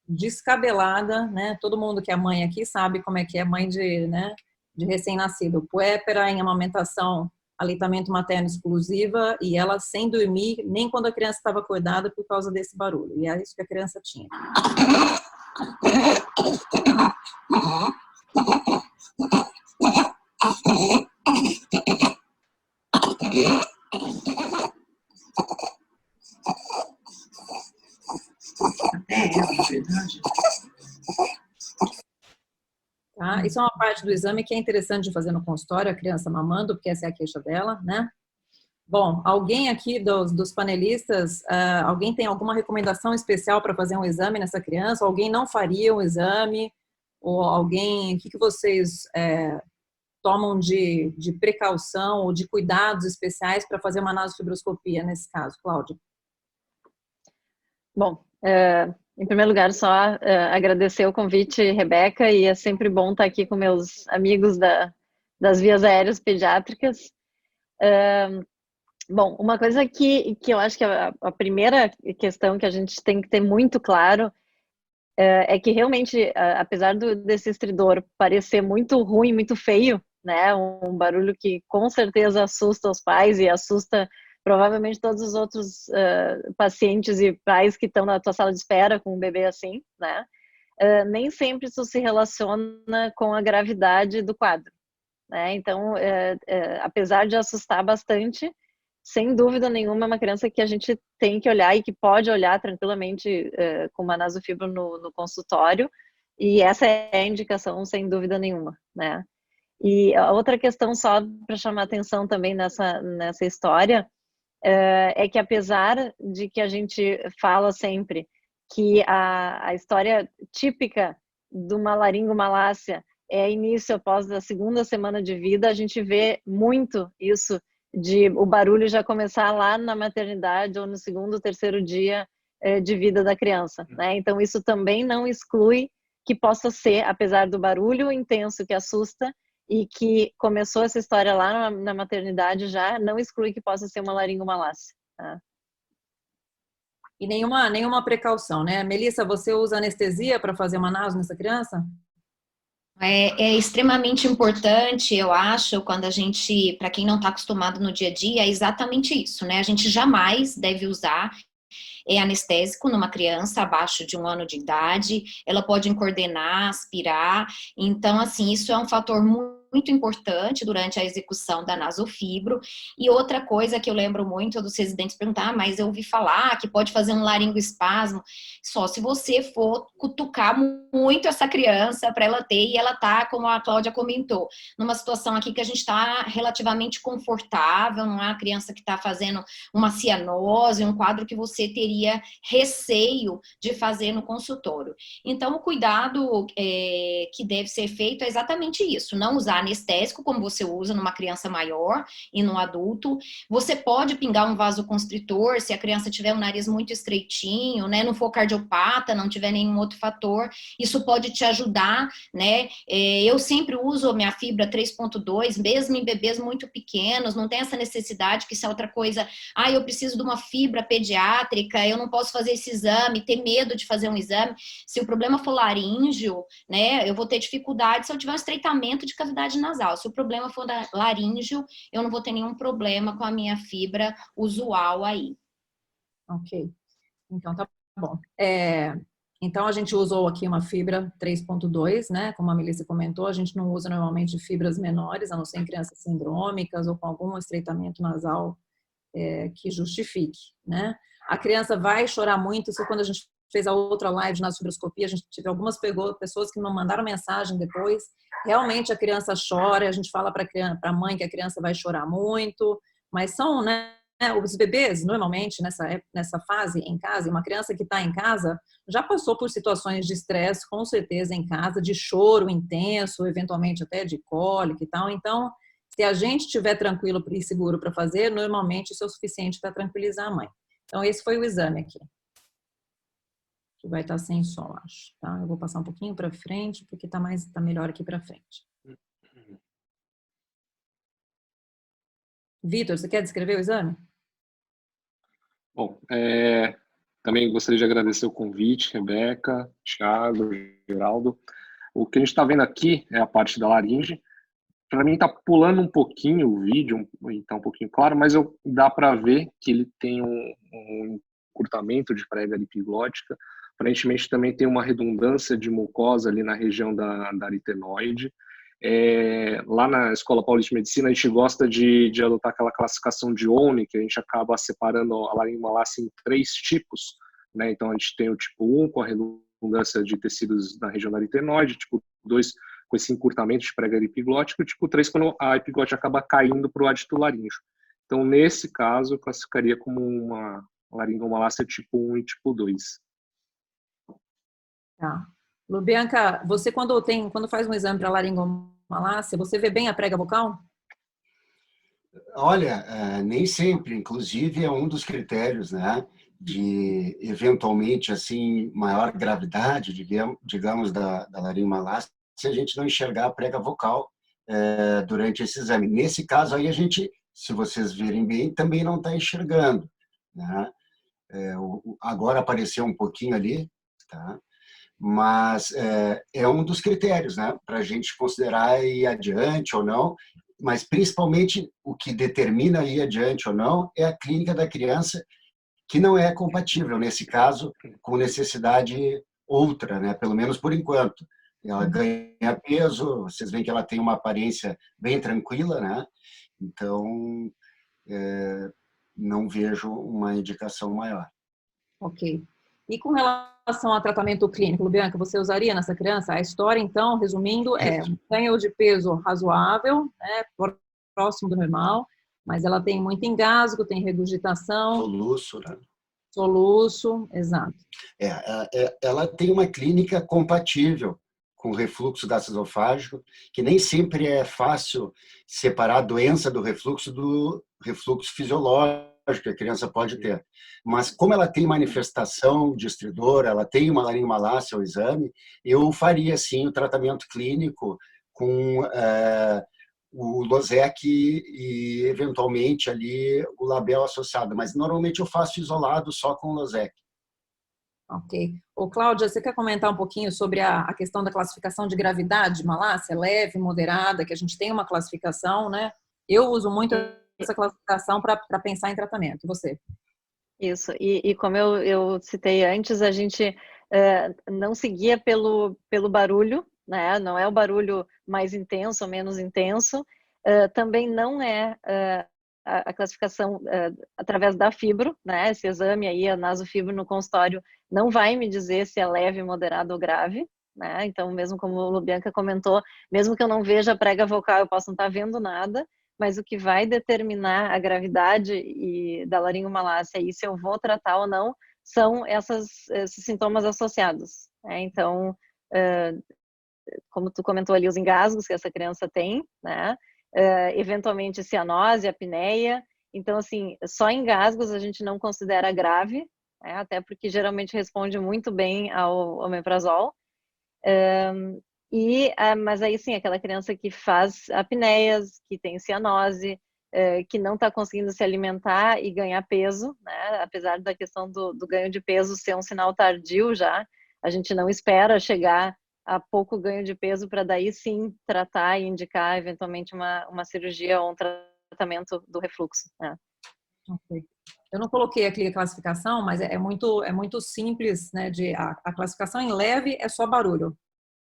descabelada, né? Todo mundo que é mãe aqui sabe como é que é mãe de recém-nascido. Puérpera em amamentação, aleitamento materno exclusiva, e ela sem dormir, nem quando a criança estava acordada por causa desse barulho. E é isso que a criança tinha. Tá? Isso é uma parte do exame que é interessante de fazer no consultório, a criança mamando, porque essa é a queixa dela, né? Bom, alguém aqui dos panelistas, alguém tem alguma recomendação especial para fazer um exame nessa criança? Alguém não faria um exame? Ou alguém, o que vocês tomam de precaução ou de cuidados especiais para fazer uma nasofibroscopia nesse caso, Cláudia? Bom, em primeiro lugar, só agradecer o convite, Rebeca, e é sempre bom estar aqui com meus amigos das vias aéreas pediátricas. Bom, uma coisa que eu acho que a primeira questão que a gente tem que ter muito claro é que realmente, apesar desse estridor parecer muito ruim, muito feio, né, um barulho que com certeza assusta os pais e assusta provavelmente todos os outros pacientes e pais que estão na tua sala de espera com um bebê assim, né? Nem sempre isso se relaciona com a gravidade do quadro, né? Então, apesar de assustar bastante, sem dúvida nenhuma é uma criança que a gente tem que olhar e que pode olhar tranquilamente com uma nasofibro no consultório, e essa é a indicação sem dúvida nenhuma, né? E a outra questão, só para chamar atenção também nessa história, é que apesar de que a gente fala sempre que a história típica de uma laringomalácia é início após a segunda semana de vida, a gente vê muito isso de o barulho já começar lá na maternidade ou no segundo, terceiro dia de vida da criança, né? Então isso também não exclui que possa ser, apesar do barulho intenso que assusta e que começou essa história lá na maternidade já, não exclui que possa ser uma laringomalácia, tá? E nenhuma precaução, né? Melissa, você usa anestesia para fazer uma naso nessa criança? É extremamente importante, eu acho, quando a gente, para quem não está acostumado no dia a dia, é exatamente isso, né? A gente jamais deve usar anestésico numa criança abaixo de 1 ano de idade, ela pode incordenar, aspirar, então, assim, isso é um fator muito importante durante a execução da nasofibro. E outra coisa que eu lembro muito dos residentes perguntar, mas eu ouvi falar que pode fazer um laringoespasmo, só se você for cutucar muito essa criança para ela ter, e ela tá, como a Cláudia comentou, numa situação aqui que a gente está relativamente confortável, não é uma criança que está fazendo uma cianose, um quadro que você teria receio de fazer no consultório. Então, o cuidado que deve ser feito é exatamente isso, não usar anestésico como você usa numa criança maior e num adulto. Você pode pingar um vasoconstritor se a criança tiver um nariz muito estreitinho, né, não for cardiopata, não tiver nenhum outro fator, isso pode te ajudar, né? Eu sempre uso a minha fibra 3.2, mesmo em bebês muito pequenos, não tem essa necessidade que se é outra coisa, eu preciso de uma fibra pediátrica, eu não posso fazer esse exame, ter medo de fazer um exame. Se o problema for laríngeo, né, eu vou ter dificuldade se eu tiver um estreitamento de cavidade nasal. Se o problema for laríngeo, eu não vou ter nenhum problema com a minha fibra usual aí. Ok, então tá bom. Então a gente usou aqui uma fibra 3.2, né? Como a Melissa comentou, a gente não usa normalmente fibras menores, a não ser em crianças sindrômicas ou com algum estreitamento nasal que justifique, né? A criança vai chorar muito, isso quando a gente fez a outra live de nasofibroscopia, a gente teve algumas pessoas que me mandaram mensagem depois, realmente a criança chora, a gente fala para a mãe que a criança vai chorar muito, mas são, né, os bebês, normalmente, nessa fase em casa, uma criança que está em casa já passou por situações de estresse, com certeza, em casa, de choro intenso, eventualmente até de cólica e tal. Então, se a gente estiver tranquilo e seguro para fazer, normalmente isso é o suficiente para tranquilizar a mãe. Então, esse foi o exame aqui. Que vai estar sem som, acho. Tá? Eu vou passar um pouquinho para frente, porque tá melhor aqui para frente. Vitor, você quer descrever o exame? Bom, também gostaria de agradecer o convite, Rebeca, Thiago, Geraldo. O que a gente está vendo aqui é a parte da laringe. Para mim está pulando um pouquinho o vídeo, está um pouquinho claro, mas dá para ver que ele tem um encurtamento de prega epiglótica. Aparentemente também tem uma redundância de mucosa ali na região da aritenoide. Lá na Escola Paulista de Medicina, a gente gosta de adotar aquela classificação de Owney, que a gente acaba separando a laringomalácia em 3 tipos, né? Então, a gente tem o tipo 1, com a redundância de tecidos na região da aritenoide, tipo 2, com esse encurtamento de prega epiglótico, e tipo 3, quando a epiglote acaba caindo para o adito laríngeo. Então, nesse caso, eu classificaria como uma laringomalácia tipo 1 e tipo 2. Tá. Lubianca, você quando faz um exame para laringomalácia, você vê bem a prega vocal? Olha, nem sempre, inclusive é um dos critérios, né, de eventualmente assim maior gravidade, digamos da laringomalácia, se a gente não enxergar a prega vocal durante esse exame. Nesse caso aí a gente, se vocês verem bem, também não está enxergando, né? Agora apareceu um pouquinho ali, tá? Mas é um dos critérios, né, para a gente considerar ir adiante ou não. mas principalmente o que determina ir adiante ou não é a clínica da criança, que não é compatível, nesse caso, com necessidade outra, né? Pelo menos por enquanto. Ela ganha peso, vocês veem que ela tem uma aparência bem tranquila, né? Então, não vejo uma indicação maior. Ok. E com relação ao tratamento clínico, Lubianca, você usaria nessa criança? A história, então, resumindo, é um ganho de peso razoável, né, próximo do normal, mas ela tem muito engasgo, tem regurgitação. Soluço, né? Soluço, exato. Ela tem uma clínica compatível com refluxo gastroesofágico, que nem sempre é fácil separar a doença do refluxo fisiológico que a criança pode ter. Mas como ela tem manifestação de estridor, ela tem uma laringomalácia ao exame, eu faria sim o tratamento clínico com o Losec e eventualmente ali o Label associado, mas normalmente eu faço isolado só com o Losec. Ok. Ô, Cláudia, você quer comentar um pouquinho sobre a questão da classificação de gravidade de malácia, leve, moderada, que a gente tem uma classificação, né? Eu uso muito essa classificação para pensar em tratamento. E você? Isso. E como eu citei antes, a gente não seguia pelo barulho, né? Não é o barulho mais intenso ou menos intenso. Também não é a classificação através da fibro, né? Esse exame aí, a nasofibro no consultório, não vai me dizer se é leve, moderado ou grave, né? Então, mesmo como o Lubianca comentou, mesmo que eu não veja a prega vocal, eu posso não estar vendo nada, mas o que vai determinar a gravidade da laringomalácia e se eu vou tratar ou não são esses sintomas associados, né? Então, como tu comentou ali, os engasgos que essa criança tem, né? Eventualmente cianose, apneia. Então, assim, só engasgos a gente não considera grave, né? Até porque geralmente responde muito bem ao omeprazol. Mas aí sim, aquela criança que faz apneias, que tem cianose, que não está conseguindo se alimentar e ganhar peso, né? Apesar da questão do ganho de peso ser um sinal tardio já, a gente não espera chegar a pouco ganho de peso para daí sim tratar e indicar eventualmente uma cirurgia ou um tratamento do refluxo, né? Okay. Eu não coloquei aqui a classificação, mas é muito simples, né? A classificação em leve é só barulho,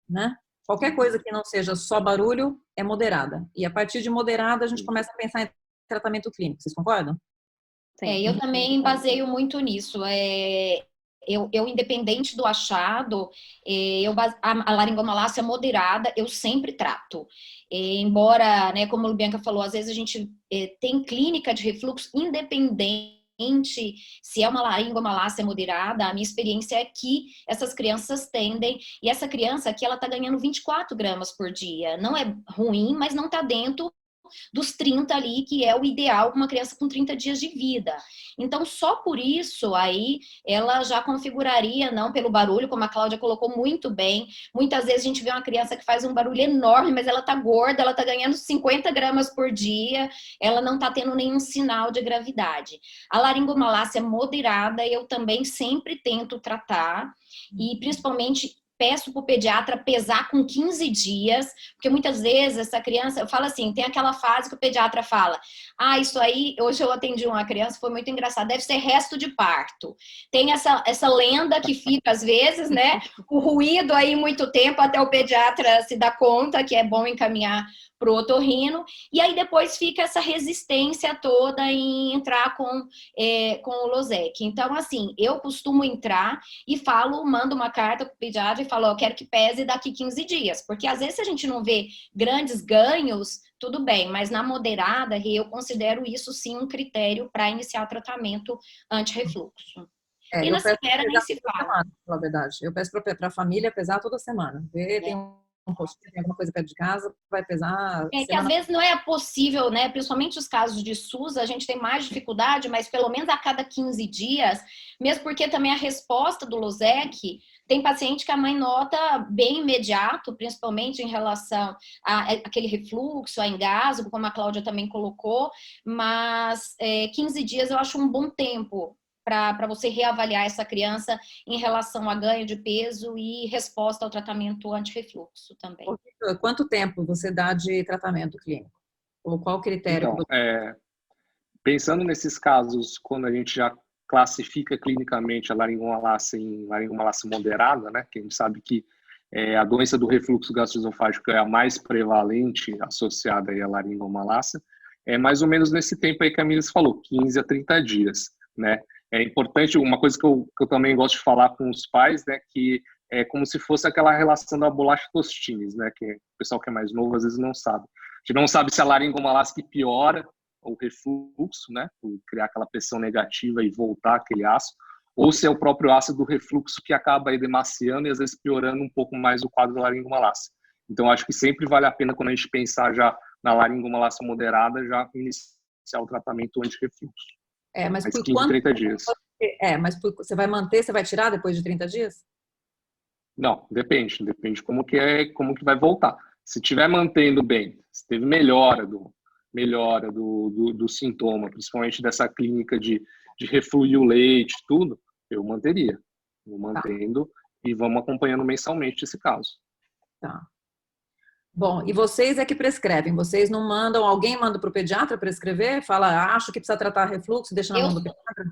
né? Qualquer coisa que não seja só barulho é moderada. E a partir de moderada a gente começa a pensar em tratamento clínico. Vocês concordam? Eu também baseio muito nisso. Eu independente do achado, a laringomalácia moderada eu sempre trato. Embora, né, como a Lubianca falou, às vezes a gente tem clínica de refluxo independente se é uma laringomalácia moderada, a minha experiência é que essas crianças tendem, e essa criança aqui, ela tá ganhando 24 gramas por dia. Não é ruim, mas não tá dentro dos 30 ali, que é o ideal para uma criança com 30 dias de vida. Então, só por isso, aí, ela já configuraria, não pelo barulho, como a Cláudia colocou muito bem. Muitas vezes a gente vê uma criança que faz um barulho enorme, mas ela tá gorda, ela tá ganhando 50 gramas por dia, ela não tá tendo nenhum sinal de gravidade. A laringomalácia moderada, eu também sempre tento tratar, e principalmente peço para o pediatra pesar com 15 dias, porque muitas vezes essa criança, eu falo assim, tem aquela fase que o pediatra fala, isso aí, hoje eu atendi uma criança, foi muito engraçado, deve ser resto de parto. Tem essa lenda que fica às vezes, né, o ruído aí muito tempo até o pediatra se dar conta que é bom encaminhar para o otorrino, e aí depois fica essa resistência toda em entrar com o Losec. Então, assim, eu costumo entrar e mando uma carta para o pediatra e falo, eu quero que pese daqui 15 dias, porque às vezes se a gente não vê grandes ganhos, tudo bem, mas na moderada, eu considero isso sim um critério para iniciar o tratamento anti-refluxo. E na severa nem se fala. Na verdade, eu peço para a família pesar toda semana. Tem um postinho, tem alguma coisa perto de casa, vai pesar. Que às vezes não é possível, né? Principalmente os casos de SUS, a gente tem mais dificuldade, mas pelo menos a cada 15 dias, mesmo porque também a resposta do Losec, tem paciente que a mãe nota bem imediato, principalmente em relação àquele refluxo, a engasgo, como a Cláudia também colocou, mas 15 dias eu acho um bom tempo para você reavaliar essa criança em relação a ganho de peso e resposta ao tratamento anti-refluxo também. Quanto tempo você dá de tratamento clínico? Ou qual critério que Então, você... pensando nesses casos, quando a gente já classifica clinicamente a laringomalácia em laringomalácia moderada, né, que a gente sabe que a doença do refluxo gastroesofágico é a mais prevalente associada aí à laringomalácia, é mais ou menos nesse tempo aí que a Milis falou, 15 a 30 dias, né? É importante, uma coisa que eu também gosto de falar com os pais, né, que é como se fosse aquela relação da bolacha Tostines, né, que o pessoal que é mais novo às vezes não sabe. A gente não sabe se a laringomalácia que piora o refluxo, né, por criar aquela pressão negativa e voltar aquele ácido, ou se é o próprio ácido do refluxo que acaba aí demaciando e às vezes piorando um pouco mais o quadro da laringomalácia. Então, acho que sempre vale a pena, quando a gente pensar já na laringomalácia moderada, já iniciar o tratamento anti-refluxo. Mas por 15, 30 dias. Mas você vai manter, você vai tirar depois de 30 dias? Não, depende como que vai voltar. Se estiver mantendo bem, se teve melhora do sintoma, principalmente dessa clínica de refluir o leite, tudo, eu manteria. Vou mantendo e vamos acompanhando mensalmente esse caso. Tá. Bom, e vocês é que prescrevem? Vocês não mandam, alguém manda para o pediatra prescrever? Fala, acho que precisa tratar refluxo, deixa na mão do pediatra?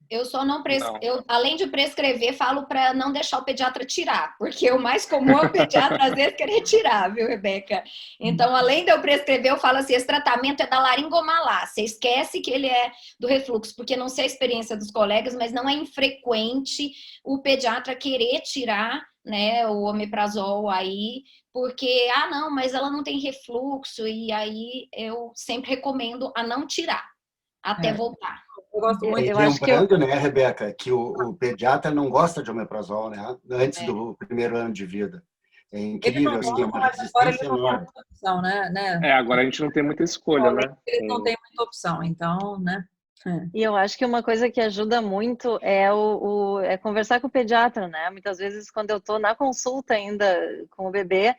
Eu só não prescrevo, além de prescrever, falo para não deixar o pediatra tirar, porque o mais comum é o pediatra às vezes querer tirar, viu, Rebeca? Então, além de eu prescrever, eu falo assim, esse tratamento é da laringomalácia, esquece que ele é do refluxo, porque não sei a experiência dos colegas, mas não é infrequente o pediatra querer tirar, né, o omeprazol aí, porque, não, mas ela não tem refluxo, e aí eu sempre recomendo a não tirar, até voltar. Eu gosto muito. Lembrando, né, Rebeca, que o pediatra não gosta de omeprazol, né? Antes do primeiro ano de vida. É incrível, assim, é uma resistência enorme. Opção, né? Agora a gente não tem muita escolha, né? Eles não têm muita opção, então, né? E eu acho que uma coisa que ajuda muito é conversar com o pediatra, né? Muitas vezes, quando eu estou na consulta ainda com o bebê,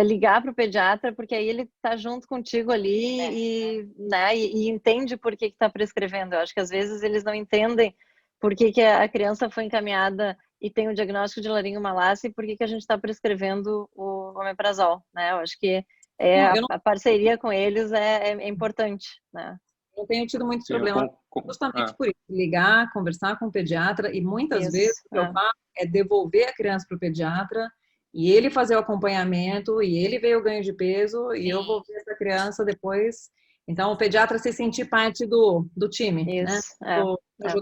ligar para o pediatra, porque aí ele está junto contigo ali e entende por que está prescrevendo. Eu acho que às vezes eles não entendem por que a criança foi encaminhada e tem o diagnóstico de laringomalácia e por que a gente está prescrevendo o omeprazol, né? Eu acho que a parceria com eles é importante, né? Eu tenho tido muitos problemas justamente por isso. Ligar, conversar com o pediatra e muitas vezes o que eu faço é devolver a criança para o pediatra e ele fazer o acompanhamento e ele ver o ganho de peso e eu vou ver essa criança depois. Então, o pediatra se sentir parte do time, né?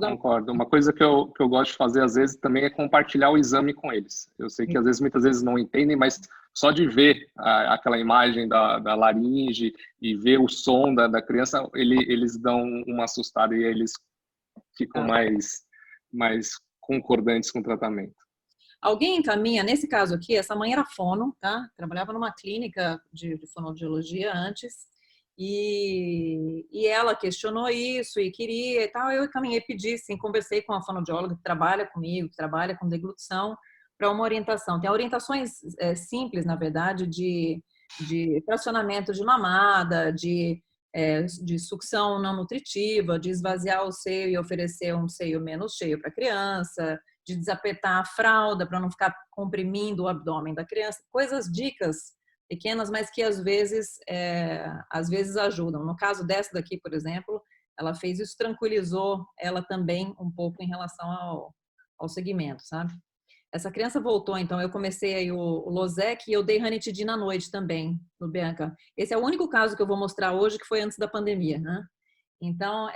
Concordo. Uma coisa que eu gosto de fazer, às vezes, também é compartilhar o exame com eles. Eu sei que, muitas vezes não entendem, mas só de ver aquela imagem da laringe e ver o som da criança, eles dão uma assustada e eles ficam mais concordantes com o tratamento. Alguém encaminha, nesse caso aqui, essa mãe era fono, tá? Trabalhava numa clínica de fonoaudiologia antes. E ela questionou isso e queria e tal. Eu encaminhei, pedi, sim, conversei com a fonoaudióloga que trabalha comigo, que trabalha com deglutição, para uma orientação. Tem orientações simples, na verdade, de fracionamento de mamada, de sucção não nutritiva, de esvaziar o seio e oferecer um seio menos cheio para a criança, de desapertar a fralda para não ficar comprimindo o abdômen da criança. Dicas pequenas, mas que às vezes ajudam. No caso dessa daqui, por exemplo, ela fez isso, tranquilizou ela também um pouco em relação ao segmento, sabe? Essa criança voltou, então eu comecei aí o Losec e eu dei ranitidina à noite também, no Bianca. Esse é o único caso que eu vou mostrar hoje que foi antes da pandemia, né? Então,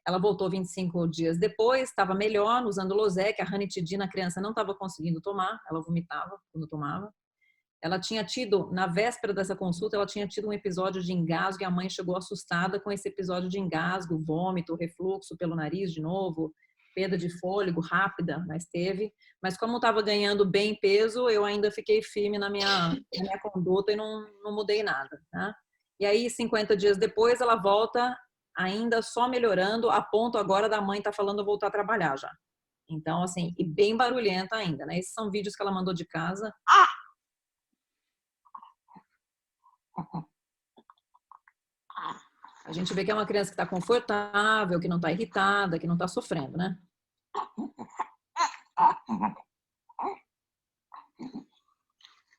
ela voltou 25 dias depois, estava melhor usando o Losec, a ranitidina a criança não estava conseguindo tomar, ela vomitava quando tomava. Ela tinha tido, na véspera dessa consulta, ela tinha tido um episódio de engasgo e a mãe chegou assustada com esse episódio de engasgo, vômito, refluxo pelo nariz de novo, perda de fôlego rápida, mas teve. Mas como estava ganhando bem peso, eu ainda fiquei firme na minha conduta e não mudei nada, tá? E aí, 50 dias depois, ela volta ainda só melhorando, a ponto agora da mãe estar falando voltar a trabalhar já. Então, assim, e bem barulhenta ainda, né? Esses são vídeos que ela mandou de casa. A gente vê que é uma criança que está confortável, que não está irritada, que não está sofrendo, né?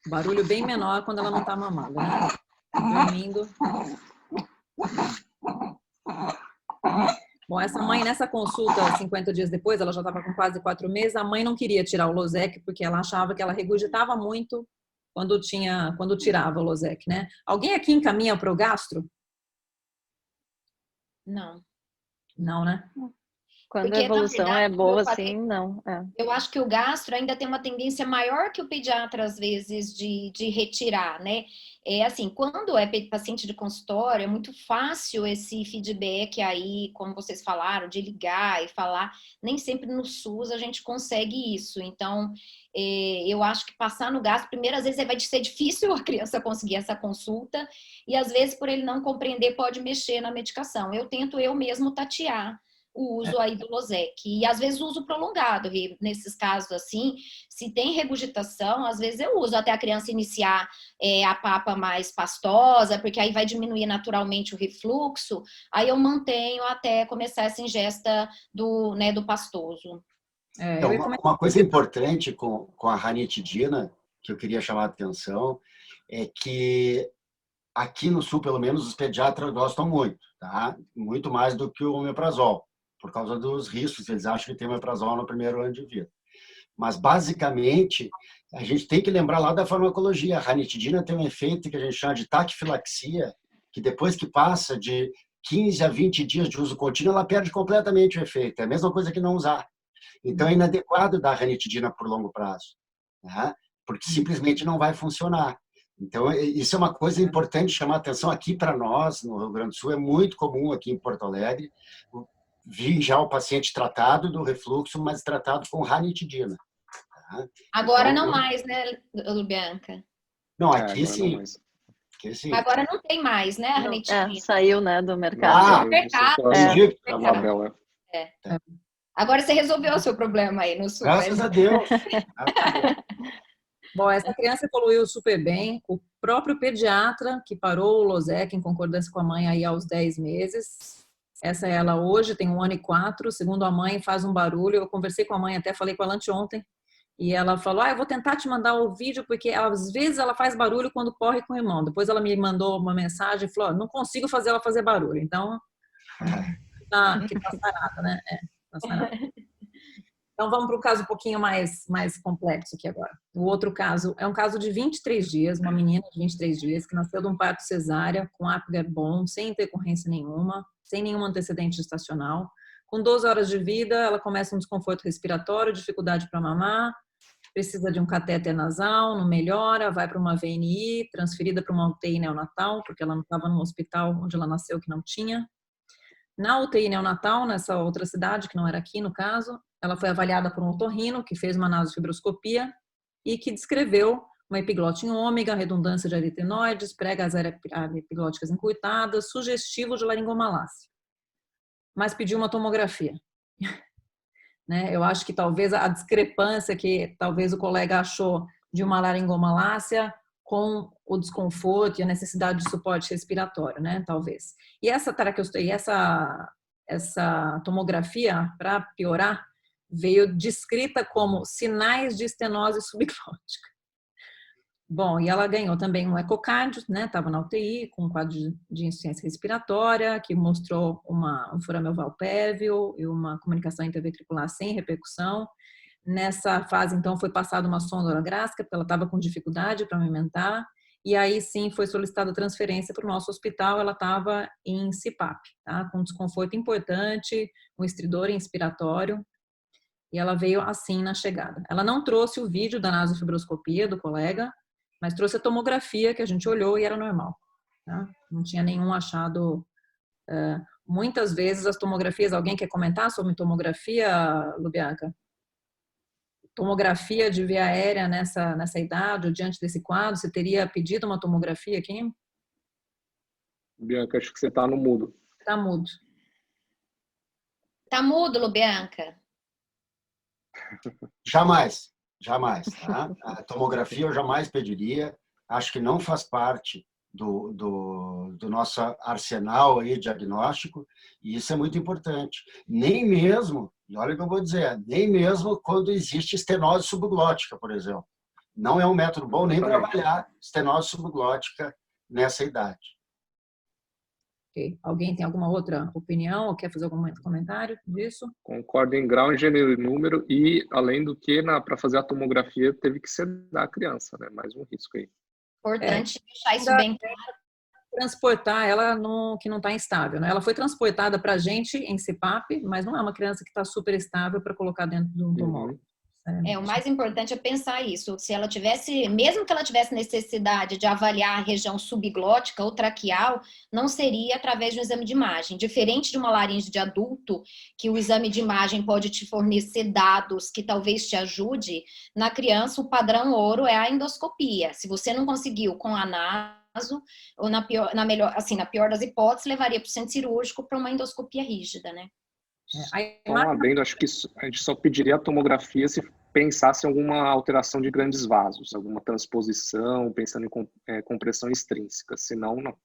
Barulho bem menor quando ela não está mamando, né? Dormindo. Bom, essa mãe, nessa consulta, 50 dias depois, ela já estava com quase 4 meses, a mãe não queria tirar o Losec, porque ela achava que ela regurgitava muito quando tirava o Losec, né? Alguém aqui encaminha para o gastro? Não. Não, né? Quando Porque, a evolução na verdade, é boa, eu falei, assim, não. É. eu acho que o gastro ainda tem uma tendência maior que o pediatra, às vezes, de retirar, né? É assim, quando é paciente de consultório, é muito fácil esse feedback aí, como vocês falaram, de ligar e falar. Nem sempre no SUS a gente consegue isso. Então, eu acho que passar no gastro, primeiro, às vezes vai ser difícil a criança conseguir essa consulta, e às vezes, por ele não compreender, pode mexer na medicação. Eu tento eu mesmo tatear o uso aí do Losec. E às vezes uso prolongado, e nesses casos assim, se tem regurgitação, às vezes eu uso até a criança iniciar a papa mais pastosa, porque aí vai diminuir naturalmente o refluxo, aí eu mantenho até começar essa ingesta do pastoso. Uma coisa importante com a ranitidina, que eu queria chamar a atenção, é que aqui no Sul, pelo menos, os pediatras gostam muito, tá? Muito mais do que o omeprazol, por causa dos riscos, eles acham que tem omeprazol no primeiro ano de vida. Mas, basicamente, a gente tem que lembrar lá da farmacologia. A ranitidina tem um efeito que a gente chama de taquifilaxia, que depois que passa de 15 a 20 dias de uso contínuo, ela perde completamente o efeito. É a mesma coisa que não usar. Então, é inadequado dar ranitidina por longo prazo, né? Porque simplesmente não vai funcionar. Então, isso é uma coisa importante chamar a atenção aqui para nós, no Rio Grande do Sul. É muito comum aqui em Porto Alegre vir já o paciente tratado do refluxo, mas tratado com ranitidina. Tá? Agora então, não mais, né, Lubianca? Não, aqui sim. Aqui sim. Agora não tem mais, né, a ranitidina? Saiu, né, do mercado. Do mercado. Agora você resolveu o seu problema aí no Sul. Graças a Deus. Bom, essa criança evoluiu super bem. O próprio pediatra que parou o Losec em concordância com a mãe aí aos 10 meses. Essa é ela hoje, tem 1 ano e 4. Segundo a mãe, faz um barulho. Eu conversei com a mãe, até falei com ela anteontem. E ela falou, eu vou tentar te mandar o vídeo, porque às vezes ela faz barulho quando corre com o irmão. Depois ela me mandou uma mensagem e falou, não consigo fazer ela fazer barulho. Então, que tá sarada, né? Tá sarada. Então, vamos para um caso um pouquinho mais complexo aqui agora. O outro caso é um caso de 23 dias, uma menina de 23 dias, que nasceu de um parto cesárea, com Apgar bom, sem intercorrência nenhuma, sem nenhum antecedente gestacional. Com 12 horas de vida, ela começa um desconforto respiratório, dificuldade para mamar, precisa de um catéter nasal, não melhora, vai para uma VNI, transferida para uma UTI neonatal, porque ela não estava no hospital onde ela nasceu, que não tinha. Na UTI neonatal, nessa outra cidade, que não era aqui no caso, ela foi avaliada por um otorrino, que fez uma nasofibroscopia e que descreveu uma epiglote em ômega, redundância de aritenoides, pregas epiglóticas encurtadas, sugestivo de laringomalácia. Mas pediu uma tomografia. Né? Eu acho que talvez a discrepância que talvez o colega achou de uma laringomalácia com o desconforto e a necessidade de suporte respiratório, né? Talvez. E essa traqueostomy, essa tomografia, para piorar, veio descrita como sinais de estenose subglótica. Bom, e ela ganhou também um ecocardio, né? Estava na UTI com um quadro de insuficiência respiratória, que mostrou um foramen oval pérvio e uma comunicação interventricular sem repercussão. Nessa fase, então, foi passada uma sonda orográfica, porque ela estava com dificuldade para amamentar, e aí sim foi solicitada transferência para o nosso hospital. Ela estava em CPAP, tá? Com desconforto importante, um estridor inspiratório, e ela veio assim na chegada. Ela não trouxe o vídeo da nasofibroscopia do colega, mas trouxe a tomografia que a gente olhou e era normal. Tá? Não tinha nenhum achado. Muitas vezes as tomografias, alguém quer comentar sobre tomografia, Lubianca? Tomografia de via aérea nessa idade, ou diante desse quadro, você teria pedido uma tomografia aqui? Bianca, acho que você está no mudo. Está mudo. Está mudo, Lubianca? Jamais. Tá? A tomografia eu jamais pediria. Acho que não faz parte do nosso arsenal aí diagnóstico, e isso é muito importante. Nem mesmo, e olha o que eu vou dizer, nem mesmo quando existe estenose subglótica, por exemplo. Não é um método bom nem para avaliar estenose subglótica nessa idade. Ok. Alguém tem alguma outra opinião ou quer fazer algum comentário disso? Concordo em grau, em gênero e número, e além do que, para fazer a tomografia, teve que sedar a criança, né? Mais um risco aí. Importante deixar isso bem claro. Transportar ela que não está instável, né? Ela foi transportada para a gente em CPAP, mas não é uma criança que está super estável para colocar dentro de um tomógrafo. O mais importante é pensar isso. Se ela tivesse, mesmo que ela tivesse necessidade de avaliar a região subglótica ou traqueal, não seria através de um exame de imagem. Diferente de uma laringe de adulto, que o exame de imagem pode te fornecer dados que talvez te ajude, na criança o padrão ouro é a endoscopia. Se você não conseguiu com a naso, ou na pior das hipóteses, levaria para o centro cirúrgico para uma endoscopia rígida, né? Só um adendo, acho que a gente só pediria a tomografia se pensasse em alguma alteração de grandes vasos, alguma transposição, pensando em compressão extrínseca, senão não.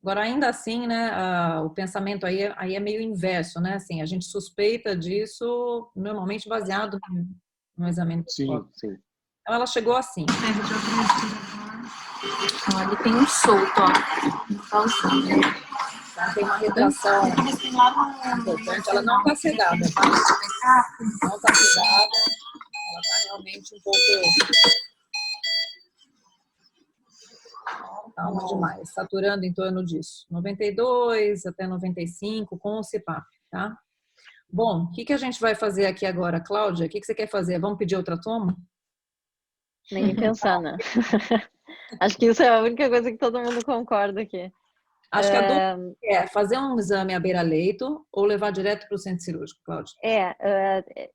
Agora, ainda assim, né, o pensamento aí é meio inverso, né? Assim, a gente suspeita disso normalmente baseado no exame endoscópico. Sim. Então, ela chegou assim. Olha, tem um solto, ó. Não tá usando. Tem uma retração importante. Ela não está sedada, tá? Não está sedada. Ela está realmente um pouco calma demais, saturando em torno disso. 92 até 95 com o CPAP, tá? Bom, o que a gente vai fazer aqui agora, Cláudia? O que você quer fazer? Vamos pedir outra toma? Nem pensar, né? Acho que isso é a única coisa que todo mundo concorda aqui. Acho que a dúvida é fazer um exame à beira-leito ou levar direto para o centro cirúrgico, Cláudia?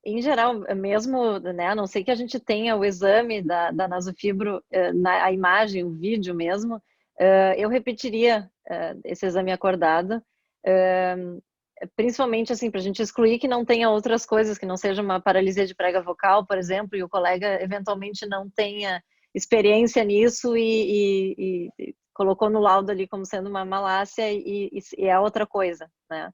Em geral, mesmo, né, a não ser que a gente tenha o exame da nasofibro, a imagem, o vídeo mesmo, eu repetiria esse exame acordado, principalmente assim, para a gente excluir que não tenha outras coisas, que não seja uma paralisia de prega vocal, por exemplo, e o colega eventualmente não tenha experiência nisso e colocou no laudo ali como sendo uma malácia e é outra coisa, né?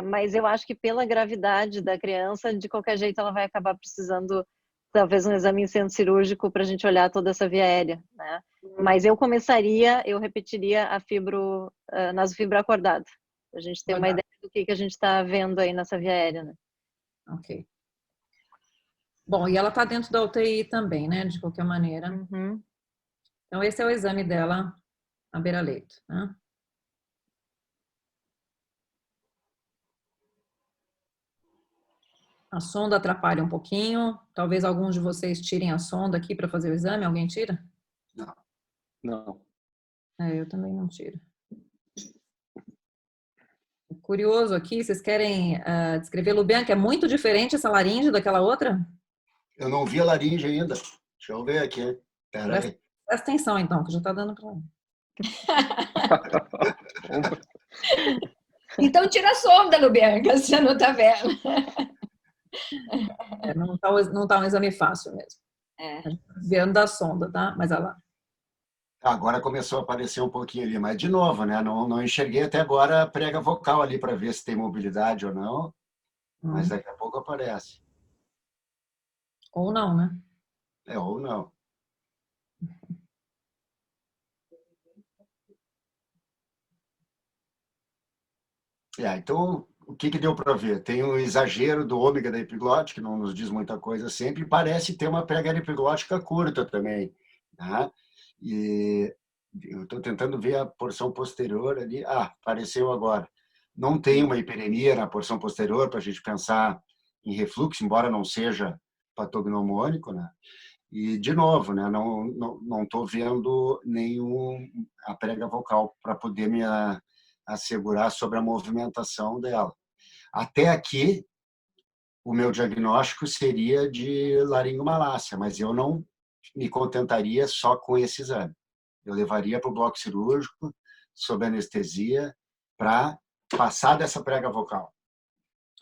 Mas eu acho que pela gravidade da criança, de qualquer jeito ela vai acabar precisando talvez um exame em centro cirúrgico para a gente olhar toda essa via aérea, né? Mas eu repetiria a nasofibro acordada, para a gente ter uma ideia do que a gente está vendo aí nessa via aérea, né? Ok. Bom, e ela está dentro da UTI também, né? De qualquer maneira. Então, esse é o exame dela à beira-leito, né? A sonda atrapalha um pouquinho. Talvez alguns de vocês tirem a sonda aqui para fazer o exame. Alguém tira? Não. Eu também não tiro. Curioso aqui, vocês querem descrever, Lubianca, é muito diferente essa laringe daquela outra? Eu não vi a laringe ainda. Deixa eu ver aqui. Presta atenção, então, que já está dando para... Então tira a sonda, Lubianca, se você não está vendo. Não tá um exame fácil mesmo. Vendo da sonda, tá? Mas olha lá. Agora começou a aparecer um pouquinho ali, mas de novo, né? Não enxerguei até agora a prega vocal ali para ver se tem mobilidade ou não, mas daqui a pouco aparece. Ou não, né? Ou não. Então, o que deu para ver? Tem um exagero do ômega da epiglote, que não nos diz muita coisa sempre, e parece ter uma prega epiglótica curta também, tá? E eu estou tentando ver a porção posterior ali. Apareceu agora. Não tem uma hiperemia na porção posterior para a gente pensar em refluxo, embora não seja patognomônico, né? E, de novo, né? Não estou vendo a prega vocal para poder me assegurar sobre a movimentação dela. Até aqui, o meu diagnóstico seria de laringomalácia, mas eu não me contentaria só com esse exame. Eu levaria para o bloco cirúrgico, sob anestesia, para passar dessa prega vocal.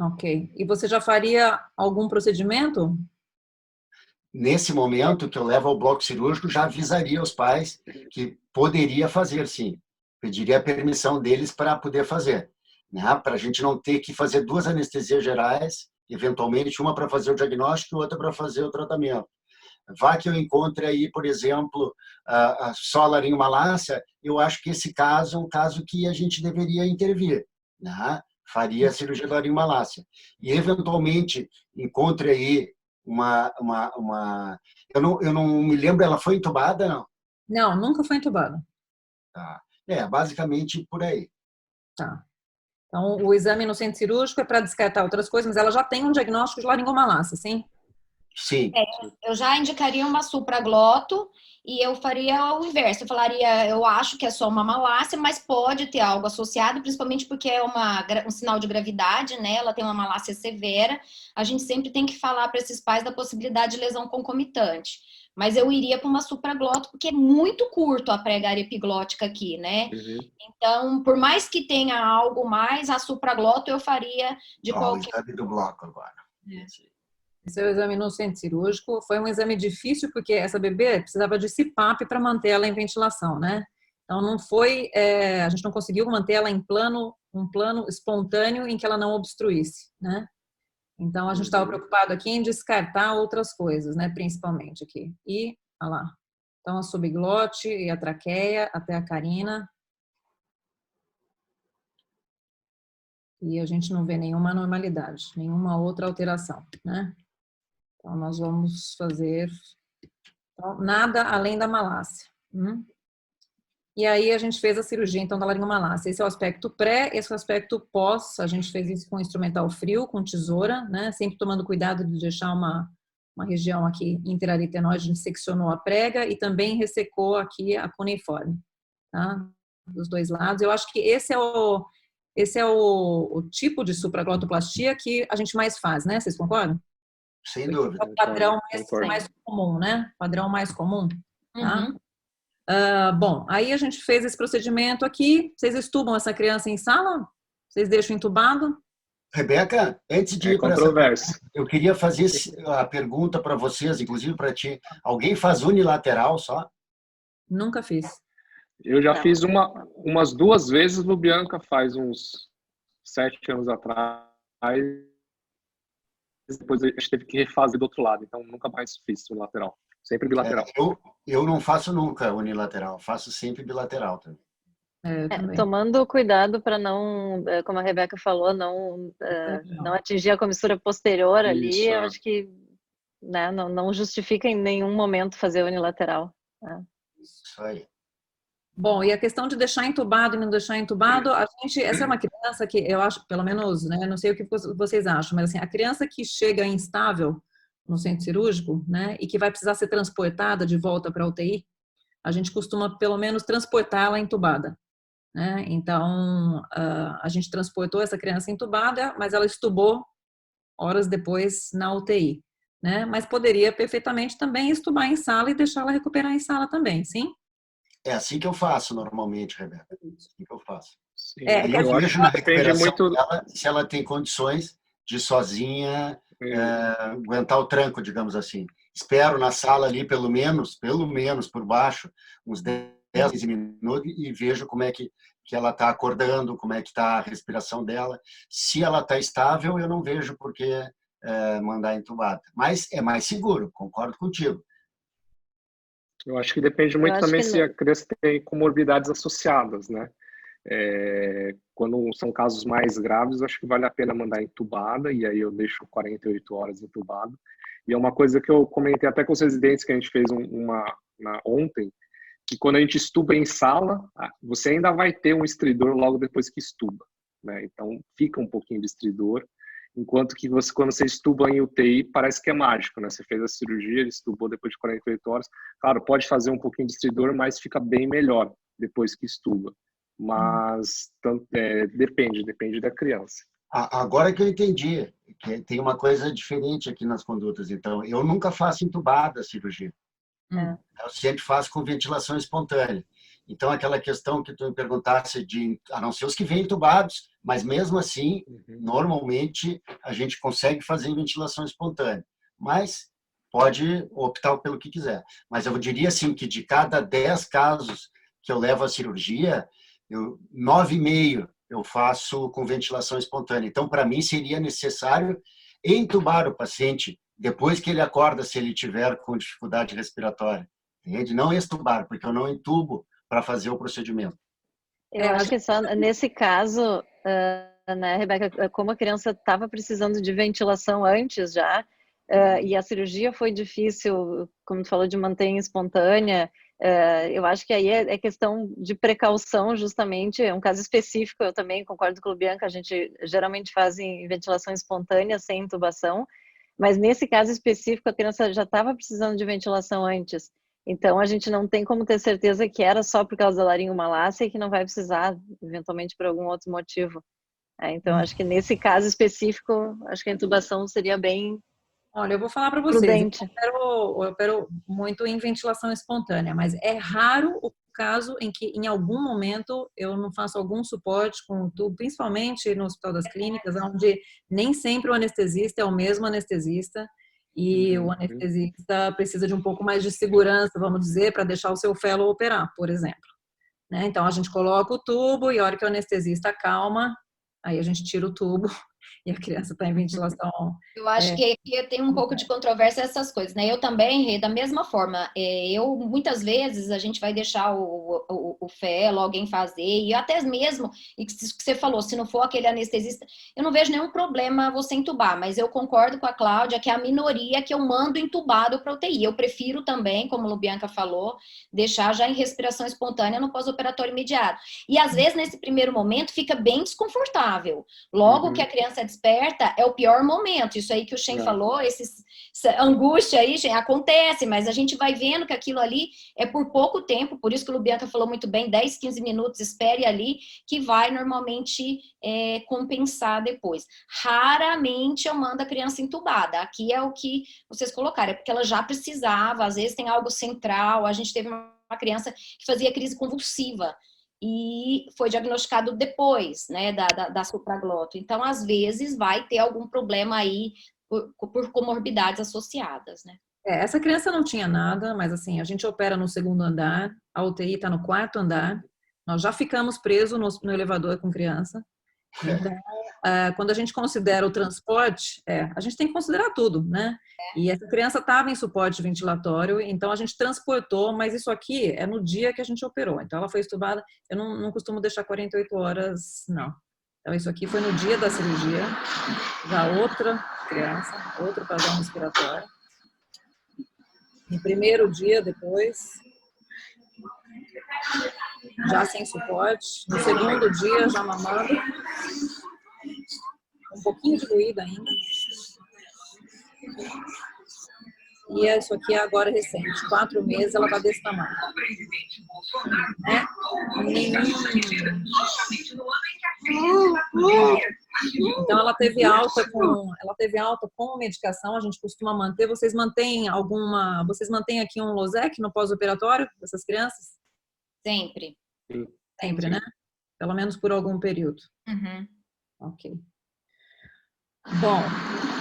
Ok. E você já faria algum procedimento? Nesse momento que eu levo ao bloco cirúrgico, já avisaria os pais que poderia fazer, sim. Pediria a permissão deles para poder fazer, né? Para a gente não ter que fazer 2 anestesias gerais, eventualmente uma para fazer o diagnóstico e outra para fazer o tratamento. Vá que eu encontre aí, por exemplo, só laringomalácia, eu acho que esse caso é um caso que a gente deveria intervir, né? Faria a cirurgia da laringomalácia. E, eventualmente, encontre aí eu não me lembro, ela foi entubada, não? Não, nunca foi entubada. Tá. Basicamente por aí. Tá. Então, o exame no centro cirúrgico é para descartar outras coisas, mas ela já tem um diagnóstico de laringomalácia, sim? Sim. Eu já indicaria uma supragloto e eu faria o inverso. Eu falaria, eu acho que é só uma malácia, mas pode ter algo associado, principalmente porque é um sinal de gravidade, né? Ela tem uma malácia severa. A gente sempre tem que falar para esses pais da possibilidade de lesão concomitante. Mas eu iria para uma supragloto, porque é muito curto a pregária epiglótica aqui, né? Então, por mais que tenha algo mais, a supragloto eu faria de qualquer... O exame do bloco agora. Esse é o exame no centro cirúrgico. Foi um exame difícil porque essa bebê precisava de CPAP para manter ela em ventilação, né? Então não foi, a gente não conseguiu manter ela em um plano espontâneo em que ela não obstruísse, né? Então a gente estava preocupado aqui em descartar outras coisas, né? Principalmente aqui. E, olha lá. Então a subglote e a traqueia até a carina. E a gente não vê nenhuma anormalidade, nenhuma outra alteração, né? Então, nós vamos fazer nada além da malácia. E aí, a gente fez a cirurgia, então, da laringomalácia. Esse é o aspecto pré, esse é o aspecto pós. A gente fez isso com instrumental frio, com tesoura, né? Sempre tomando cuidado de deixar uma região aqui interaritenoide. A gente seccionou a prega e também ressecou aqui a cuneiforme, tá? Dos dois lados. Eu acho que esse é o tipo de supraglotoplastia que a gente mais faz, né? Vocês concordam? Sem dúvida. É o padrão mais comum, né? Padrão mais comum. Tá? Bom, aí a gente fez esse procedimento aqui. Vocês estubam essa criança em sala? Vocês deixam entubado? Rebeca, antes de ir para essa, eu queria fazer a pergunta para vocês, inclusive para ti. Alguém faz unilateral só? Nunca fiz. Eu já fiz umas 2 vezes no Bianca faz uns 7 anos atrás. Depois a gente teve que refazer do outro lado, então nunca mais fiz unilateral, sempre bilateral. Eu não faço nunca unilateral, faço sempre bilateral também. Tomando cuidado para não, como a Rebeca falou, não atingir a comissura posterior ali, eu acho que, né, não justifica em nenhum momento fazer unilateral. Né? Isso aí. Bom, e a questão de deixar entubado e não deixar entubado, essa é uma criança que eu acho, pelo menos, né, não sei o que vocês acham, mas assim, a criança que chega instável no centro cirúrgico, né, e que vai precisar ser transportada de volta para a UTI, a gente costuma pelo menos transportá-la entubada, né? Então, a gente transportou essa criança entubada, mas ela estubou horas depois na UTI, né? Mas poderia perfeitamente também estubar em sala e deixá-la recuperar em sala também, sim? É assim que eu faço normalmente, Rebeca. É assim que eu faço. Sim, eu vejo na recuperação dela se ela tem condições de sozinha aguentar o tranco, digamos assim. Espero na sala ali, pelo menos por baixo, uns 10, 15 minutos e vejo como é que ela está acordando, como é que está a respiração dela. Se ela está estável, eu não vejo por que mandar entubada. Mas é mais seguro, concordo contigo. Eu acho que depende muito também se a criança tem comorbidades associadas, né? Quando são casos mais graves, acho que vale a pena mandar entubada, e aí eu deixo 48 horas entubado. E é uma coisa que eu comentei até com os residentes que a gente fez ontem, que quando a gente estuba em sala, você ainda vai ter um estridor logo depois que estuba, né? Então fica um pouquinho de estridor, enquanto que quando você estuba em UTI, parece que é mágico, né? Você fez a cirurgia, ele estubou depois de 48 horas. Claro, pode fazer um pouquinho de estridor, mas fica bem melhor depois que estuba. Mas depende da criança. Agora que eu entendi, que tem uma coisa diferente aqui nas condutas. Então, eu nunca faço entubada a cirurgia. Eu sempre faço com ventilação espontânea. Então, aquela questão que tu me perguntasse a não ser os que vêm entubados, mas mesmo assim, normalmente, a gente consegue fazer em ventilação espontânea. Mas pode optar pelo que quiser. Mas eu diria assim que de cada 10 casos que eu levo à cirurgia, 9,5 eu faço com ventilação espontânea. Então, para mim, seria necessário entubar o paciente depois que ele acorda, se ele tiver com dificuldade respiratória. Entende? Não extubar, porque eu não entubo para fazer o procedimento. Eu acho que só nesse caso, né, Rebeca, como a criança estava precisando de ventilação antes já, e a cirurgia foi difícil, como tu falou, de manter em espontânea, eu acho que aí é questão de precaução, justamente, é um caso específico, eu também concordo com o Bianca, a gente geralmente faz em ventilação espontânea, sem intubação, mas nesse caso específico a criança já estava precisando de ventilação antes, então a gente não tem como ter certeza que era só por causa da laringomalácia e que não vai precisar, eventualmente, por algum outro motivo. Então acho que nesse caso específico, acho que a intubação seria bem... Olha, eu vou falar para vocês, eu opero muito em ventilação espontânea, mas é raro o caso em que, em algum momento, eu não faço algum suporte com o tubo, principalmente no Hospital das Clínicas, onde nem sempre o anestesista é o mesmo anestesista, e o anestesista precisa de um pouco mais de segurança, vamos dizer, para deixar o seu fellow operar, por exemplo. Né? Então, a gente coloca o tubo e a hora que o anestesista acalma, aí a gente tira o tubo e a criança está em ventilação. Eu acho que tem um pouco de controvérsia essas coisas, né? Eu também, Rê, da mesma forma, muitas vezes a gente vai deixar o fellow, alguém fazer, e até mesmo, e que você falou, se não for aquele anestesista, eu não vejo nenhum problema você entubar, mas eu concordo com a Cláudia que é a minoria que eu mando entubado para UTI. Eu prefiro também, como a Bianca falou, deixar já em respiração espontânea no pós-operatório imediato. E às vezes, nesse primeiro momento, fica bem desconfortável. Logo que a criança desperta, é o pior momento. Isso aí que o Shen falou, essa angústia aí, Shen, acontece, mas a gente vai vendo que aquilo ali é por pouco tempo, por isso que o Bianca falou muito bem, 10, 15 minutos, espere ali, que vai normalmente compensar depois. Raramente eu mando a criança entubada. Aqui é o que vocês colocaram, é porque ela já precisava, às vezes tem algo central, a gente teve uma criança que fazia crise convulsiva, e foi diagnosticado depois, né, da supragloto. Então, às vezes, vai ter algum problema aí por comorbidades associadas, né? Essa criança não tinha nada, mas assim, a gente opera no 2º andar, a UTI está no 4º andar, nós já ficamos presos no elevador com criança. Então, quando a gente considera o transporte, a gente tem que considerar tudo, né? E essa criança estava em suporte ventilatório, então a gente transportou, mas isso aqui é no dia que a gente operou. Então ela foi estubada, eu não costumo deixar 48 horas, não. Então isso aqui foi no dia da cirurgia, já outra criança, outro padrão respiratório. No primeiro dia depois, já sem suporte. No 2º dia, já mamando. Um pouquinho de ruído ainda. E isso aqui é agora recente. 4 meses, ela está desse tamanho. Né? Então, ela teve alta com medicação. A gente costuma manter. Vocês mantêm aqui um Losec no pós-operatório dessas crianças? Sempre. Sempre, né? Pelo menos por algum período. Ok. Bom,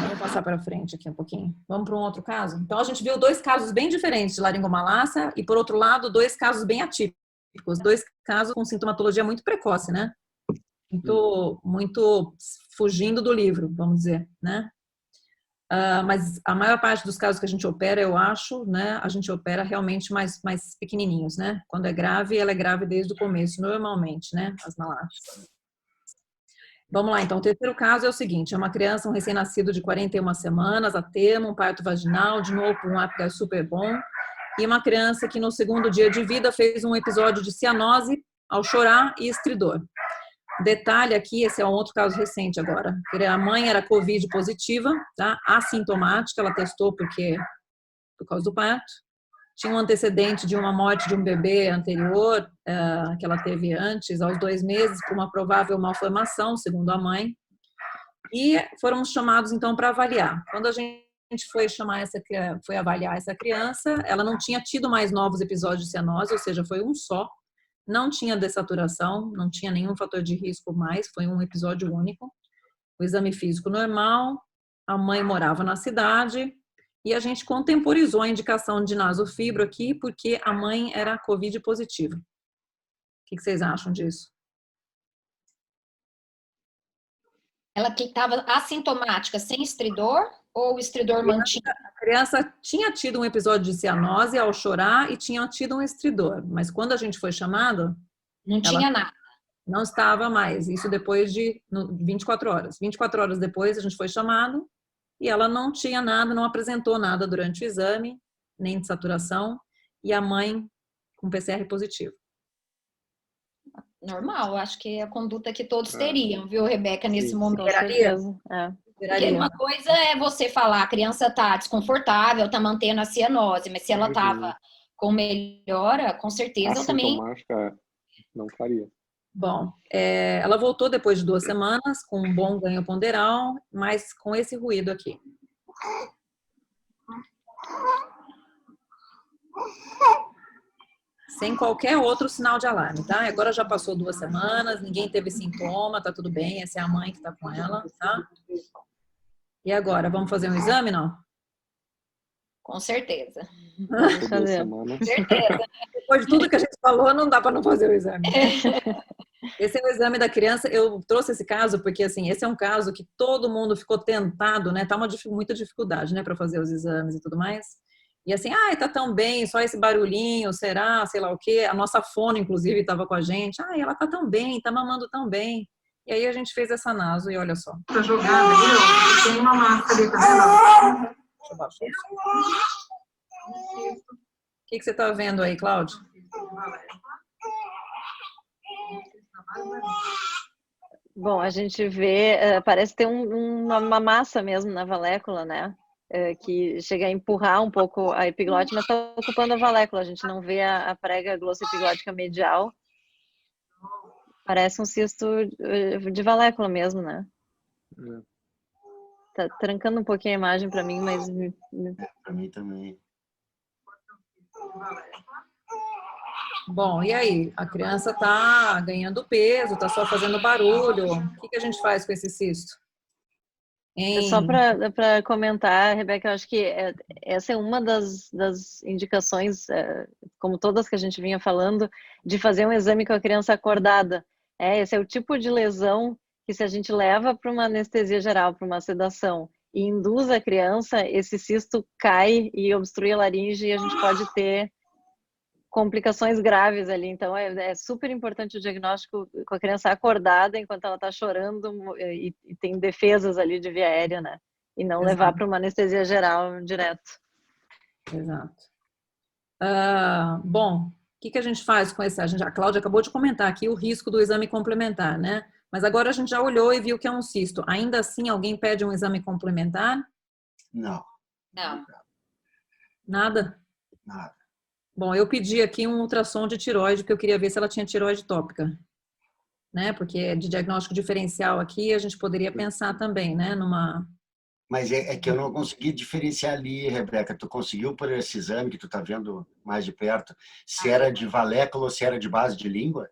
vamos passar para frente aqui um pouquinho. Vamos para um outro caso? Então, a gente viu 2 casos bem diferentes de laringomalácia e, por outro lado, 2 casos bem atípicos. 2 casos com sintomatologia muito precoce, né? Muito fugindo do livro, vamos dizer, né? Mas a maior parte dos casos que a gente opera, eu acho, né? A gente opera realmente mais pequenininhos, né? Quando é grave, ela é grave desde o começo, normalmente, né? As malácias. Vamos lá, então, o terceiro caso é o seguinte, é uma criança, um recém-nascido de 41 semanas, a termo, um parto vaginal, de novo um Apgar super bom, e uma criança que no 2º dia de vida fez um episódio de cianose ao chorar e estridor. Detalhe aqui, esse é um outro caso recente agora, a mãe era Covid positiva, tá? Assintomática, ela testou por causa do parto, tinha um antecedente de uma morte de um bebê anterior, que ela teve antes, aos 2 meses, por uma provável malformação, segundo a mãe. E foram chamados, então, para avaliar. Quando a gente foi avaliar essa criança, ela não tinha tido mais novos episódios de cianose, ou seja, foi um só. Não tinha dessaturação, não tinha nenhum fator de risco mais, foi um episódio único. O exame físico normal, a mãe morava na cidade, e a gente contemporizou a indicação de nasofibro aqui, porque a mãe era Covid positiva. O que vocês acham disso? Ela que estava assintomática, sem estridor, ou o estridor mantinha? A criança tinha tido um episódio de cianose ao chorar e tinha tido um estridor, mas quando a gente foi chamado, Não tinha nada. Não estava mais. Isso depois de 24 horas. 24 horas depois a gente foi chamado e ela não tinha nada, não apresentou nada durante o exame, nem de saturação, e a mãe com PCR positivo. Normal, acho que é a conduta que todos teriam, viu, Rebeca, nesse momento. Porque uma coisa é você falar, a criança está desconfortável, está mantendo a cianose, mas se ela estava com melhora, com certeza eu também... Não faria. Bom, ela voltou depois de 2 semanas com um bom ganho ponderal, mas com esse ruído aqui. Sem qualquer outro sinal de alarme, tá? Agora já passou 2 semanas, ninguém teve sintoma, tá tudo bem, essa é a mãe que tá com ela, tá? E agora, vamos fazer um exame, não? Com certeza. Certeza. Depois de tudo que a gente falou, não dá para não fazer o exame. Esse é o exame da criança. Eu trouxe esse caso porque, assim, esse é um caso que todo mundo ficou tentado, né? Tá muita dificuldade, né, para fazer os exames e tudo mais. E assim, tá tão bem, só esse barulhinho, será, sei lá o quê. A nossa fono, inclusive, estava com a gente. Ela tá tão bem, tá mamando tão bem. E aí a gente fez essa naso e olha só. Tá jogada, viu? Tem uma massa ali, tá vendo? Deixa eu baixar. O que você tá vendo aí, Cláudio? Bom, a gente vê, parece ter uma massa mesmo na valécula, né? Que chega a empurrar um pouco a epiglote, mas está ocupando a valécula. A gente não vê a prega glossoepiglótica medial. Parece um cisto de valécula mesmo, né? Tá trancando um pouquinho a imagem para mim, mas... Para mim também. Bom, e aí? A criança tá ganhando peso, tá só fazendo barulho. O que a gente faz com esse cisto? Só para comentar, Rebeca, eu acho que essa é uma das indicações, como todas que a gente vinha falando, de fazer um exame com a criança acordada. Esse é o tipo de lesão que, se a gente leva para uma anestesia geral, para uma sedação, e induz a criança, esse cisto cai e obstrui a laringe e a gente pode ter complicações graves ali. Então, é super importante o diagnóstico com a criança acordada enquanto ela está chorando e tem defesas ali de via aérea, né? E não levar para uma anestesia geral direto. Exato. Bom, o que a gente faz com esse? A Cláudia acabou de comentar aqui o risco do exame complementar, né? Mas agora a gente já olhou e viu que é um cisto. Ainda assim, alguém pede um exame complementar? Não. Não. Nada? Nada. Bom, eu pedi aqui um ultrassom de tireoide, porque eu queria ver se ela tinha tireoide tópica, né? Porque de diagnóstico diferencial aqui, a gente poderia pensar também, né? Mas é que eu não consegui diferenciar ali, Rebeca. Tu conseguiu por esse exame que tu tá vendo mais de perto, se era de valécula ou se era de base de língua?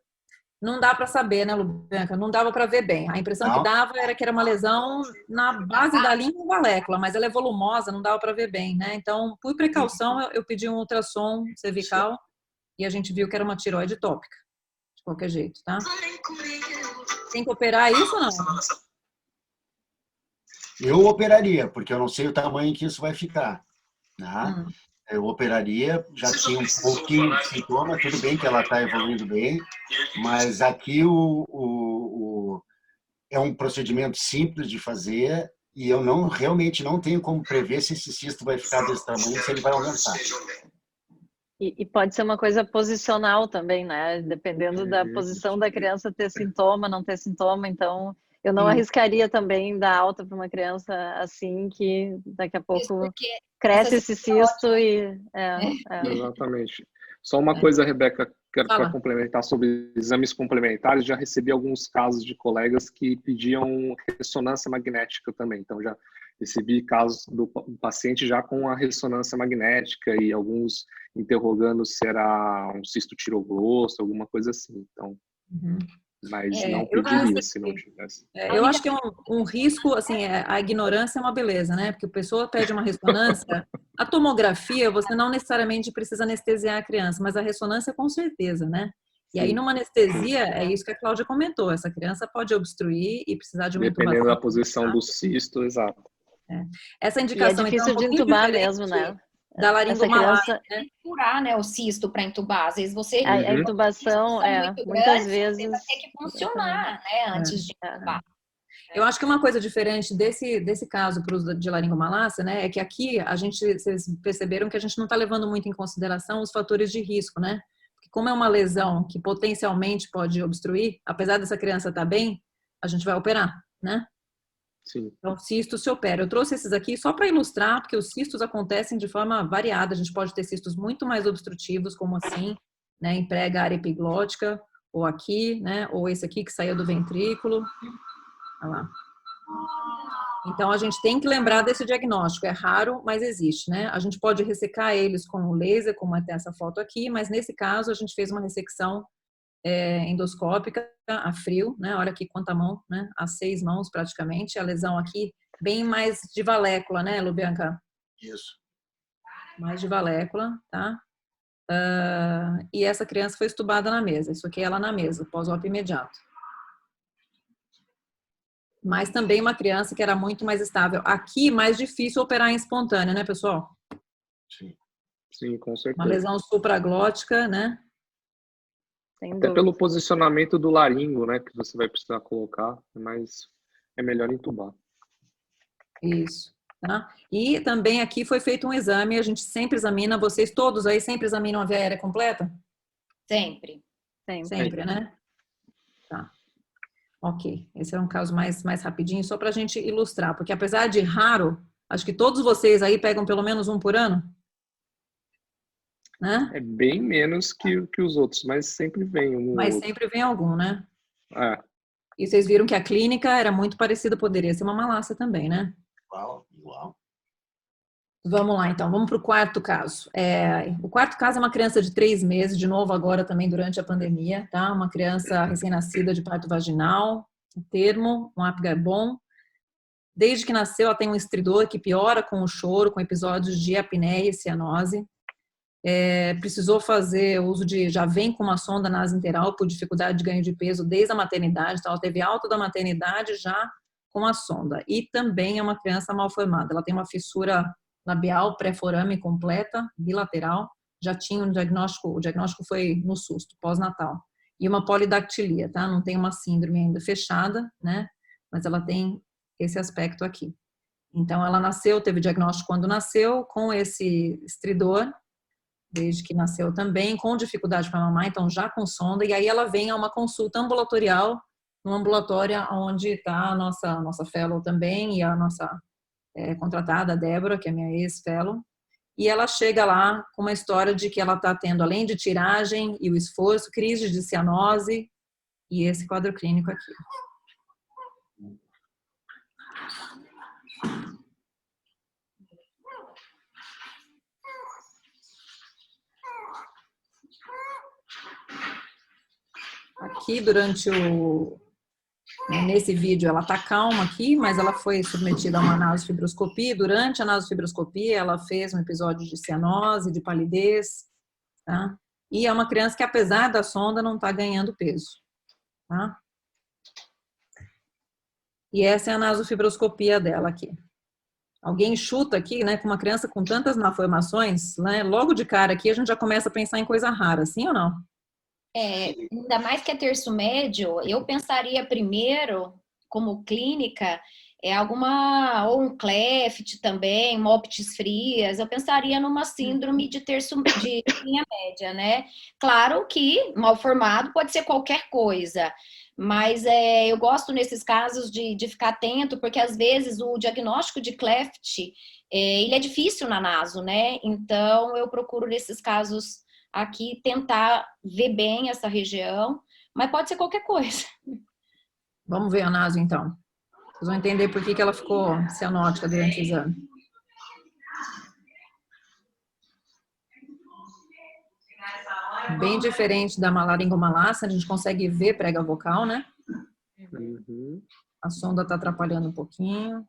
Não dá para saber, né, Lubianca? Não dava para ver bem. A impressão que dava era que era uma lesão na base da língua e valécula, mas ela é volumosa, não dava para ver bem, né? Então, por precaução, eu pedi um ultrassom cervical e a gente viu que era uma tireoide tópica, de qualquer jeito, tá? Tem que operar isso ou não? Eu operaria, porque eu não sei o tamanho que isso vai ficar, né? Eu operaria, já tinha um pouquinho de sintoma, tudo bem que ela está evoluindo bem, mas aqui é um procedimento simples de fazer e eu realmente não tenho como prever se esse cisto vai ficar desse tamanho, se ele vai aumentar. E pode ser uma coisa posicional também, né? Dependendo da posição da criança ter sintoma, não ter sintoma, então... Eu não arriscaria também dar alta para uma criança assim, que daqui a pouco cresce esse cisto e... Exatamente. Só uma coisa, Rebeca, quero para complementar sobre exames complementares. Já recebi alguns casos de colegas que pediam ressonância magnética também. Então, já recebi casos do paciente já com a ressonância magnética e alguns interrogando se era um cisto tiroglosso, alguma coisa assim. Então... Mas não pediria se não tivesse. Eu acho que é um risco, assim, a ignorância é uma beleza, né? Porque a pessoa pede uma ressonância. A tomografia, você não necessariamente precisa anestesiar a criança, mas a ressonância com certeza, né? E aí, Sim. numa anestesia, é isso que a Cláudia comentou, essa criança pode obstruir e precisar de uma Dependendo intubação. da posição do cisto, exato. Essa E é indicação, então, é difícil um de pouquinho entubar diferente mesmo, né? da Essa laringomalácia, criança, né? Furar, né, o cisto para intubar. Às vezes você a intubação, muito muitas grande, vezes... você vai ter que funcionar, né, antes de intubar. Eu acho que uma coisa diferente desse caso para uso de laringomalácia, né, é que aqui vocês perceberam que a gente não está levando muito em consideração os fatores de risco, né? Porque como é uma lesão que potencialmente pode obstruir, apesar dessa criança estar bem, a gente vai operar, né? Sim. Então, cisto se opera. Eu trouxe esses aqui só para ilustrar, porque os cistos acontecem de forma variada. A gente pode ter cistos muito mais obstrutivos, como assim, né, emprega a área epiglótica, ou aqui, né, ou esse aqui que saiu do ventrículo. Olha lá. Então, a gente tem que lembrar desse diagnóstico. É raro, mas existe, né? A gente pode ressecar eles com o laser, como até essa foto aqui, mas nesse caso, a gente fez uma ressecção endoscópica a frio, né? Olha aqui quanta mão, né? A 6 mãos praticamente. A lesão aqui bem mais de valécula, né, Lubianca? Isso. Mais de valécula, tá? E essa criança foi estubada na mesa. Isso aqui é ela na mesa, pós-op imediato. Mas também uma criança que era muito mais estável. Aqui, mais difícil operar em espontânea, né, pessoal? Sim. Sim, com Uma certeza. lesão supraglótica, né? Sem Até dúvida. pelo posicionamento do laringo, né, que você vai precisar colocar, mas é melhor entubar. Isso, tá? E também aqui foi feito um exame, a gente sempre examina, vocês todos aí sempre examinam a via aérea completa? Sempre. Sempre, né? Tá. Ok, esse é um caso mais rapidinho, só para a gente ilustrar, porque apesar de raro, acho que todos vocês aí pegam pelo menos um por ano, né? É bem menos que os outros, mas sempre vem um ou Mas outro. sempre vem algum, né? É, E vocês viram que a clínica era muito parecida, poderia ser uma malácia também, né? Igual. Vamos lá, então. Vamos para o quarto caso. O quarto caso é uma criança de 3 meses, de novo agora também durante a pandemia, tá? Uma criança recém-nascida de parto vaginal, termo, um Apgar bom. Desde que nasceu, ela tem um estridor que piora com o choro, com episódios de apneia e cianose. Precisou fazer uso já vem com uma sonda nasointeral por dificuldade de ganho de peso desde a maternidade, então ela teve alta da maternidade já com a sonda. E também é uma criança mal formada, ela tem uma fissura labial pré-forame completa, bilateral, já tinha um diagnóstico, o diagnóstico foi no susto, pós-natal. E uma polidactilia, tá? Não tem uma síndrome ainda fechada, né? Mas ela tem esse aspecto aqui. Então, ela nasceu, teve diagnóstico quando nasceu, com esse estridor, desde que nasceu também, com dificuldade para mamar, então já com sonda, e aí ela vem a uma consulta ambulatorial, num ambulatório onde está a nossa fellow também, e a nossa contratada, a Débora, que é minha ex-fellow, e ela chega lá com uma história de que ela está tendo, além de tiragem e o esforço, crise de cianose, e esse quadro clínico aqui. Aqui, nesse vídeo, ela está calma aqui, mas ela foi submetida a uma nasofibroscopia. Durante a nasofibroscopia, ela fez um episódio de cianose, de palidez, tá? E é uma criança que, apesar da sonda, não está ganhando peso, tá? E essa é a nasofibroscopia dela aqui. Alguém chuta aqui, né, com uma criança com tantas malformações, né, logo de cara aqui a gente já começa a pensar em coisa rara, sim ou não? Ainda mais que é terço médio, eu pensaria primeiro, como clínica, ou um cleft também, uma optis frias, eu pensaria numa síndrome de linha média, né? Claro que mal formado pode ser qualquer coisa, mas eu gosto nesses casos de ficar atento, porque às vezes o diagnóstico de cleft, ele é difícil na naso, né? Então eu procuro nesses casos aqui tentar ver bem essa região, mas pode ser qualquer coisa. Vamos ver a naso, então. Vocês vão entender por que ela ficou cianótica durante o exame. Bem diferente da laringomalácia, a gente consegue ver prega vocal, né? Uhum. A sonda está atrapalhando um pouquinho.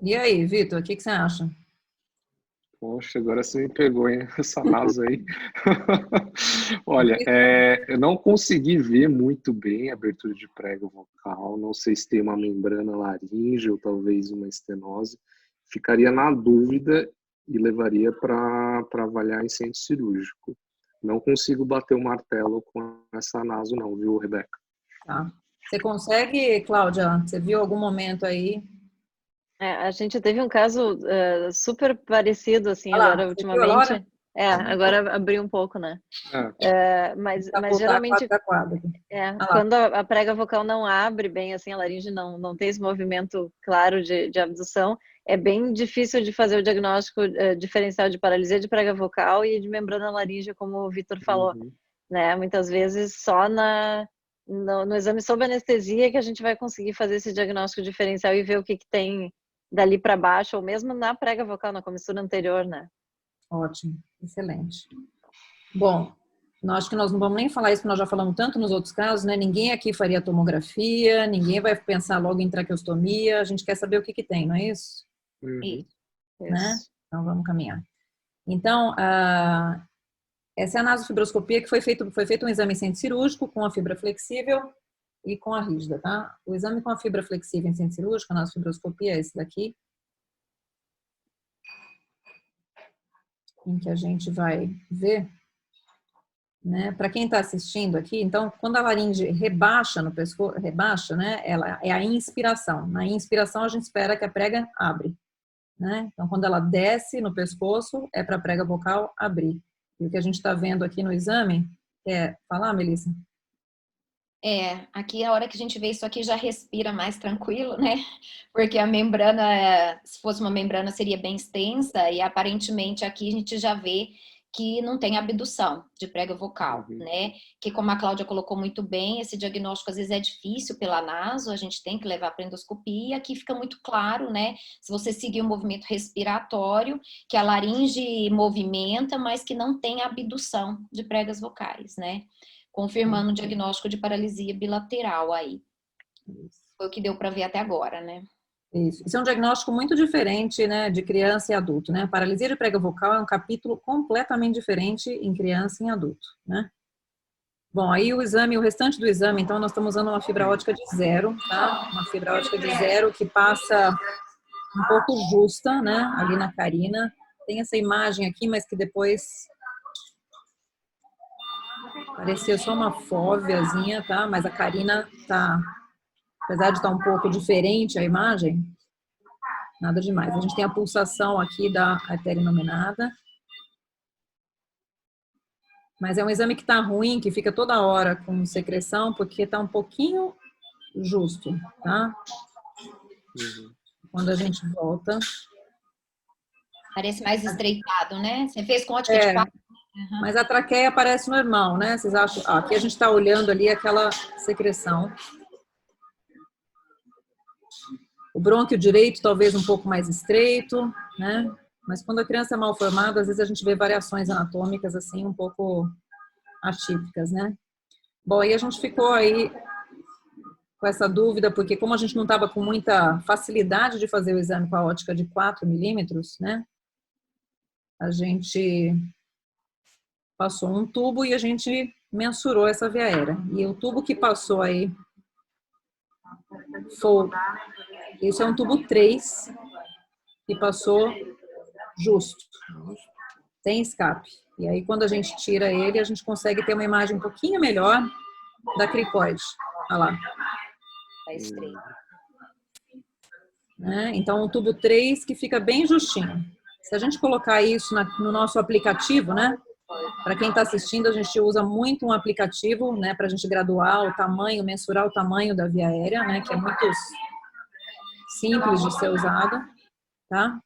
E aí, Vitor, o que você acha? Poxa, agora você me pegou, hein? Essa naso aí. Olha, eu não consegui ver muito bem a abertura de prega vocal. Não sei se tem uma membrana laríngea ou talvez uma estenose. Ficaria na dúvida e levaria para avaliar em centro cirúrgico. Não consigo bater o martelo com essa naso não, viu, Rebeca? Tá. Você consegue, Cláudia? Você viu algum momento aí? A gente teve um caso super parecido, assim, Olha lá, agora, você viu agora? ultimamente. Agora abriu um pouco, né? Mas geralmente, quando a prega vocal não abre bem, assim, a laringe não tem esse movimento claro de abdução, é bem difícil de fazer o diagnóstico diferencial de paralisia de prega vocal e de membrana laríngea, como o Vitor falou, né? Muitas vezes só no exame sob anestesia que a gente vai conseguir fazer esse diagnóstico diferencial e ver o que tem dali para baixo, ou mesmo na prega vocal, na comissura anterior, né? Ótimo, excelente. Bom, acho que nós não vamos nem falar isso, porque nós já falamos tanto nos outros casos, né? Ninguém aqui faria tomografia, ninguém vai pensar logo em traqueostomia, a gente quer saber o que tem, não é isso? Isso. Né? Então, vamos caminhar. Então, essa é a nasofibroscopia que foi feito um exame em centro cirúrgico com a fibra flexível e com a rígida, tá? O exame com a fibra flexível em centro cirúrgico, a nasofibroscopia é esse daqui, em que a gente vai ver, né? Para quem está assistindo aqui, então, quando a laringe rebaixa no pescoço, rebaixa, né? Ela é a inspiração. Na inspiração, a gente espera que a prega abre, né? Então, quando ela desce no pescoço, é para a prega vocal abrir. E o que a gente está vendo aqui no exame, quer falar, Melissa? Aqui a hora que a gente vê isso aqui já respira mais tranquilo, né? Porque a membrana, se fosse uma membrana, seria bem extensa e aparentemente aqui a gente já vê que não tem abdução de prega vocal, né? Que como a Cláudia colocou muito bem, esse diagnóstico às vezes é difícil pela naso, a gente tem que levar para endoscopia e aqui fica muito claro, né? Se você seguir o movimento respiratório, que a laringe movimenta, mas que não tem abdução de pregas vocais, né? Confirmando o diagnóstico de paralisia bilateral aí. Foi o que deu para ver até agora, né? Isso é um diagnóstico muito diferente, né, de criança e adulto, né? Paralisia de prega vocal é um capítulo completamente diferente em criança e em adulto, né? Bom, aí o restante do exame, então nós estamos usando uma fibra ótica de 0, tá? Uma fibra ótica de 0 que passa um pouco justa, né, ali na carina. Tem essa imagem aqui, mas que depois parecia só uma fóveazinha, tá? Mas a carina tá, apesar de estar um pouco diferente a imagem, nada demais. A gente tem a pulsação aqui da artéria inominada. Mas é um exame que está ruim, que fica toda hora com secreção, porque está um pouquinho justo, tá? Quando a gente volta... Parece mais estreitado, né? Você fez com ótica de 4. Mas a traqueia parece normal, né? Vocês acham? Aqui a gente está olhando ali aquela secreção. O brônquio direito talvez um pouco mais estreito, né? Mas quando a criança é mal formada, às vezes a gente vê variações anatômicas assim um pouco atípicas, né? Bom, aí a gente ficou aí com essa dúvida, porque como a gente não estava com muita facilidade de fazer o exame com a ótica de 4 milímetros, né? A gente passou um tubo e a gente mensurou essa via aérea. E o tubo que passou aí foi... Esse é um tubo 3 que passou justo, sem escape. E aí, quando a gente tira ele, a gente consegue ter uma imagem um pouquinho melhor da cricoide. Olha lá. Tá estreito. Né? Então, um tubo 3 que fica bem justinho. Se a gente colocar isso no nosso aplicativo, né? Para quem está assistindo, a gente usa muito um aplicativo, né? Para a gente graduar o tamanho, mensurar o tamanho da via aérea, né? Que é muito simples de ser usado, tá?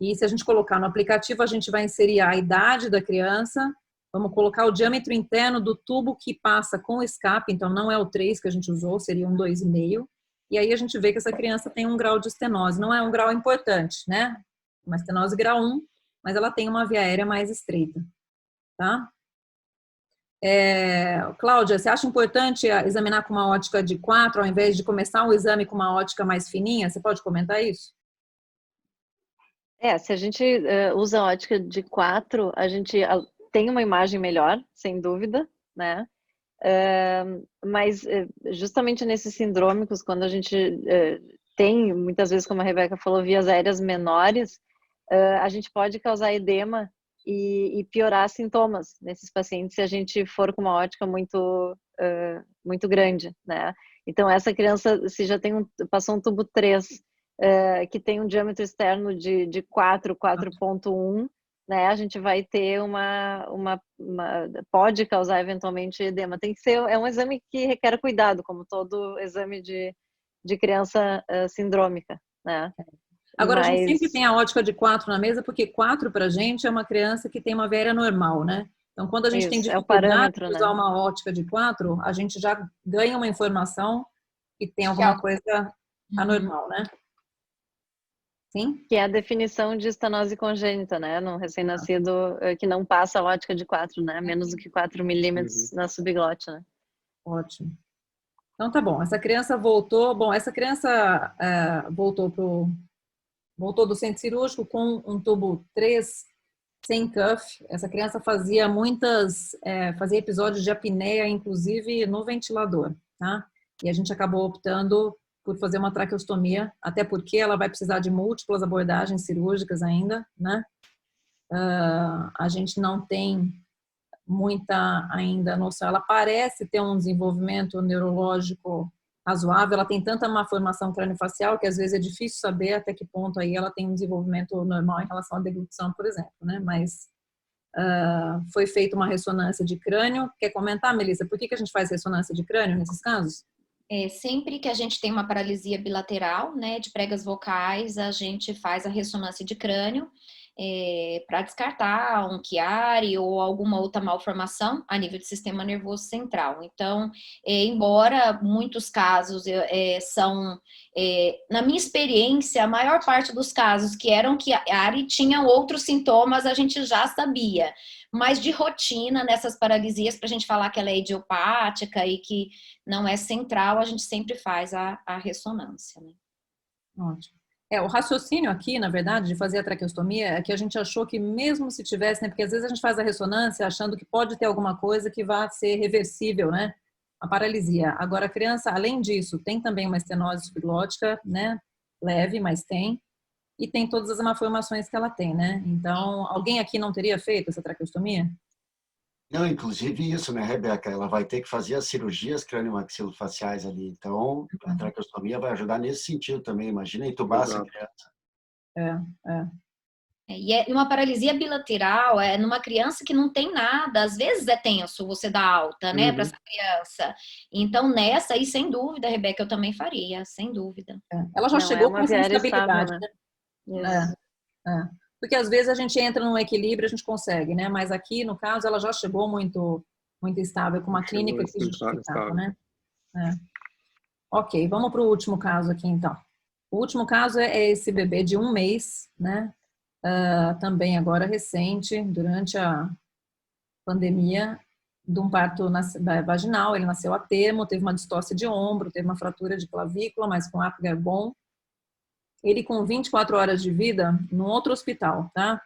E se a gente colocar no aplicativo, a gente vai inserir a idade da criança, vamos colocar o diâmetro interno do tubo que passa com o escape, então não é o 3 que a gente usou, seria um 2,5, e aí a gente vê que essa criança tem um grau de estenose, não é um grau importante, né? Uma estenose grau 1, mas ela tem uma via aérea mais estreita, tá? Cláudia, você acha importante examinar com uma ótica de 4 ao invés de começar o exame com uma ótica mais fininha? Você pode comentar isso? Se a gente usa a ótica de 4, a gente tem uma imagem melhor, sem dúvida, né? Mas justamente nesses sindrômicos, quando a gente tem, muitas vezes, como a Rebeca falou, vias aéreas menores, a gente pode causar edema e piorar sintomas nesses pacientes se a gente for com uma ótica muito grande, né? Então, essa criança, se já passou um tubo 3, que tem um diâmetro externo de 4,1, né? A gente vai ter pode causar eventualmente edema. Tem que ser, é um exame que requer cuidado, como todo exame de criança sindrômica, né? Agora, a gente sempre tem a ótica de 4 na mesa, porque 4 pra gente é uma criança que tem uma veia normal, né? Então, quando a gente tem dificuldade de usar uma ótica de 4, a gente já ganha uma informação que tem alguma coisa anormal, né? Sim? Que é a definição de estenose congênita, né? Num recém-nascido que não passa a ótica de 4, né? Menos do que 4 milímetros na subglote, né? Ótimo. Então, tá bom. Essa criança voltou... Bom, essa criança voltou do centro cirúrgico com um tubo 3 sem cuff. Essa criança fazia fazia episódios de apneia, inclusive no ventilador, tá? E a gente acabou optando por fazer uma traqueostomia, até porque ela vai precisar de múltiplas abordagens cirúrgicas ainda, né? A gente não tem muita ainda noção. Ela parece ter um desenvolvimento neurológico razoável, ela tem tanta má formação craniofacial que às vezes é difícil saber até que ponto aí ela tem um desenvolvimento normal em relação à deglutição, por exemplo, né? Mas foi feita uma ressonância de crânio. Quer comentar, Melissa, por que a gente faz ressonância de crânio nesses casos? Sempre que a gente tem uma paralisia bilateral, né, de pregas vocais, a gente faz a ressonância de crânio para descartar um Chiari ou alguma outra malformação a nível do sistema nervoso central. Então, embora muitos casos são, na minha experiência, a maior parte dos casos que eram Chiari tinham outros sintomas, a gente já sabia. Mas de rotina, nessas paralisias, para a gente falar que ela é idiopática e que não é central, a gente sempre faz a ressonância, né? Ótimo. O raciocínio aqui, na verdade, de fazer a traqueostomia é que a gente achou que mesmo se tivesse, né, porque às vezes a gente faz a ressonância achando que pode ter alguma coisa que vá ser reversível, né, a paralisia. Agora a criança, além disso, tem também uma estenose subglótica, né, leve, mas tem, e tem todas as malformações que ela tem, né. Então, alguém aqui não teria feito essa traqueostomia? Não, inclusive isso, né, Rebeca? Ela vai ter que fazer as cirurgias craniomaxilofaciais ali. Então, a traqueostomia vai ajudar nesse sentido também. Imagina entubar essa criança. E é uma paralisia bilateral, numa criança que não tem nada. Às vezes é tenso você dar alta, né, para essa criança. Então, nessa aí, sem dúvida, Rebeca, eu também faria, sem dúvida. Ela já chegou com essa instabilidade, né? Porque às vezes a gente entra num equilíbrio, a gente consegue, né? Mas aqui, no caso, ela já chegou muito estável, com uma clínica que se justificava, né? Ok, vamos para o último caso aqui, então. O último caso é esse bebê de 1 mês, né? Também agora recente, durante a pandemia, de um parto vaginal. Ele nasceu a termo, teve uma distócia de ombro, teve uma fratura de clavícula, mas com Apgar bom. Ele com 24 horas de vida num outro hospital, tá?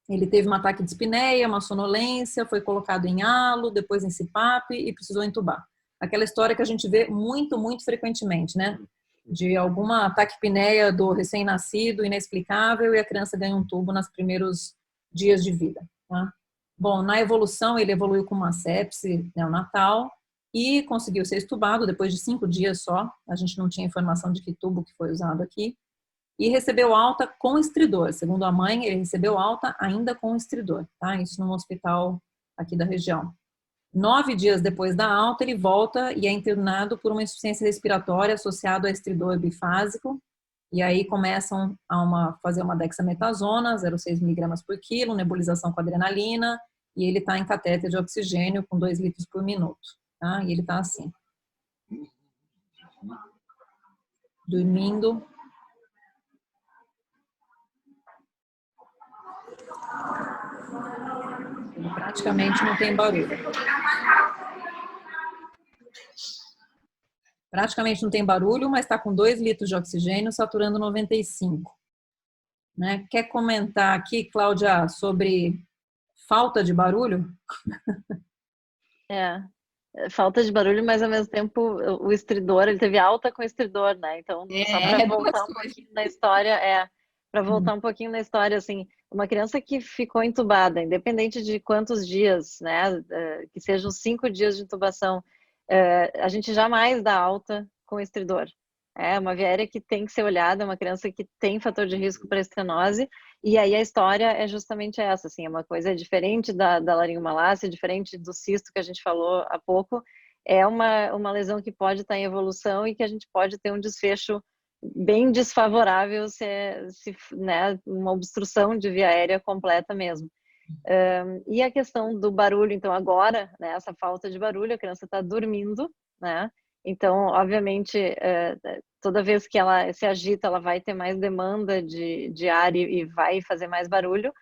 Ele teve um ataque de espineia, uma sonolência, foi colocado em halo, depois em CPAP e precisou entubar. Aquela história que a gente vê muito, muito frequentemente, né? De algum ataque de espineia do recém-nascido, inexplicável, e a criança ganha um tubo nos primeiros dias de vida, tá? Bom, na evolução, ele evoluiu com uma sepse neonatal e conseguiu ser estubado depois de 5 dias só. A gente não tinha informação de que tubo que foi usado aqui. E recebeu alta com estridor. Segundo a mãe, ele recebeu alta ainda com estridor, tá? Isso num hospital aqui da região. 9 dias depois da alta, ele volta e é internado por uma insuficiência respiratória associada a estridor bifásico. E aí começam a fazer uma dexametasona, 0,6 mg por quilo, nebulização com adrenalina, e ele está em catéter de oxigênio com 2 litros por minuto, tá? E ele está assim, dormindo. Ele praticamente não tem barulho. Praticamente não tem barulho, mas está com 2 litros de oxigênio, saturando 95. né? Quer comentar aqui, Cláudia, sobre falta de barulho? Falta de barulho, mas ao mesmo tempo o estridor, ele teve alta com o estridor, né? Então, só para voltar um pouquinho na história, para voltar um pouquinho na história, assim, uma criança que ficou entubada, independente de quantos dias, né, que sejam 5 dias de intubação, a gente jamais dá alta com estridor. É uma via aérea que tem que ser olhada, é uma criança que tem fator de risco para estenose, e aí a história é justamente essa, assim, é uma coisa diferente da laringomalácia, diferente do cisto que a gente falou há pouco, é uma lesão que pode estar em evolução e que a gente pode ter um desfecho bem desfavorável né, uma obstrução de via aérea completa mesmo. E a questão do barulho, então agora, né, essa falta de barulho, a criança está dormindo, né? Então, obviamente, toda vez que ela se agita, ela vai ter mais demanda de ar e vai fazer mais barulho,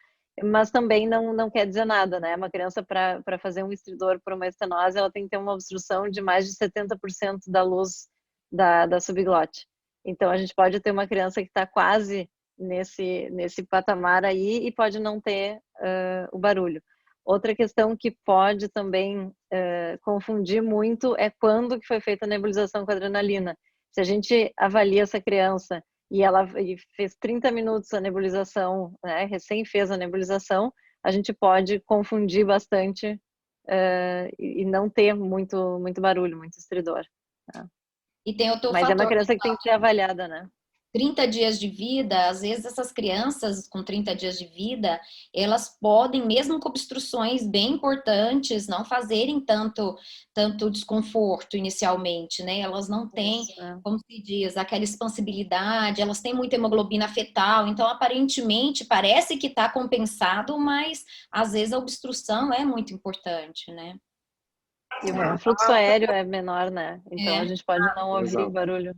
mas também não quer dizer nada, né? Uma criança, para fazer um estridor por uma estenose, ela tem que ter uma obstrução de mais de 70% da luz da subglote. Então, a gente pode ter uma criança que está quase nesse patamar aí e pode não ter o barulho. Outra questão que pode também confundir muito é quando que foi feita a nebulização com adrenalina. Se a gente avalia essa criança e ela fez 30 minutos a nebulização, né, recém fez a nebulização, a gente pode confundir bastante e não ter muito barulho, muito estridor. Né? E tem outro Mas fator, é uma criança que tem que ser avaliada, né? 30 dias de vida, às vezes essas crianças com 30 dias de vida, elas podem, mesmo com obstruções bem importantes, não fazerem tanto desconforto inicialmente, né? Elas não têm, como se diz, aquela expansibilidade, elas têm muita hemoglobina fetal, então aparentemente parece que está compensado, mas às vezes a obstrução é muito importante, né? E o fluxo aéreo é menor, né? Então a gente pode não ouvir o barulho.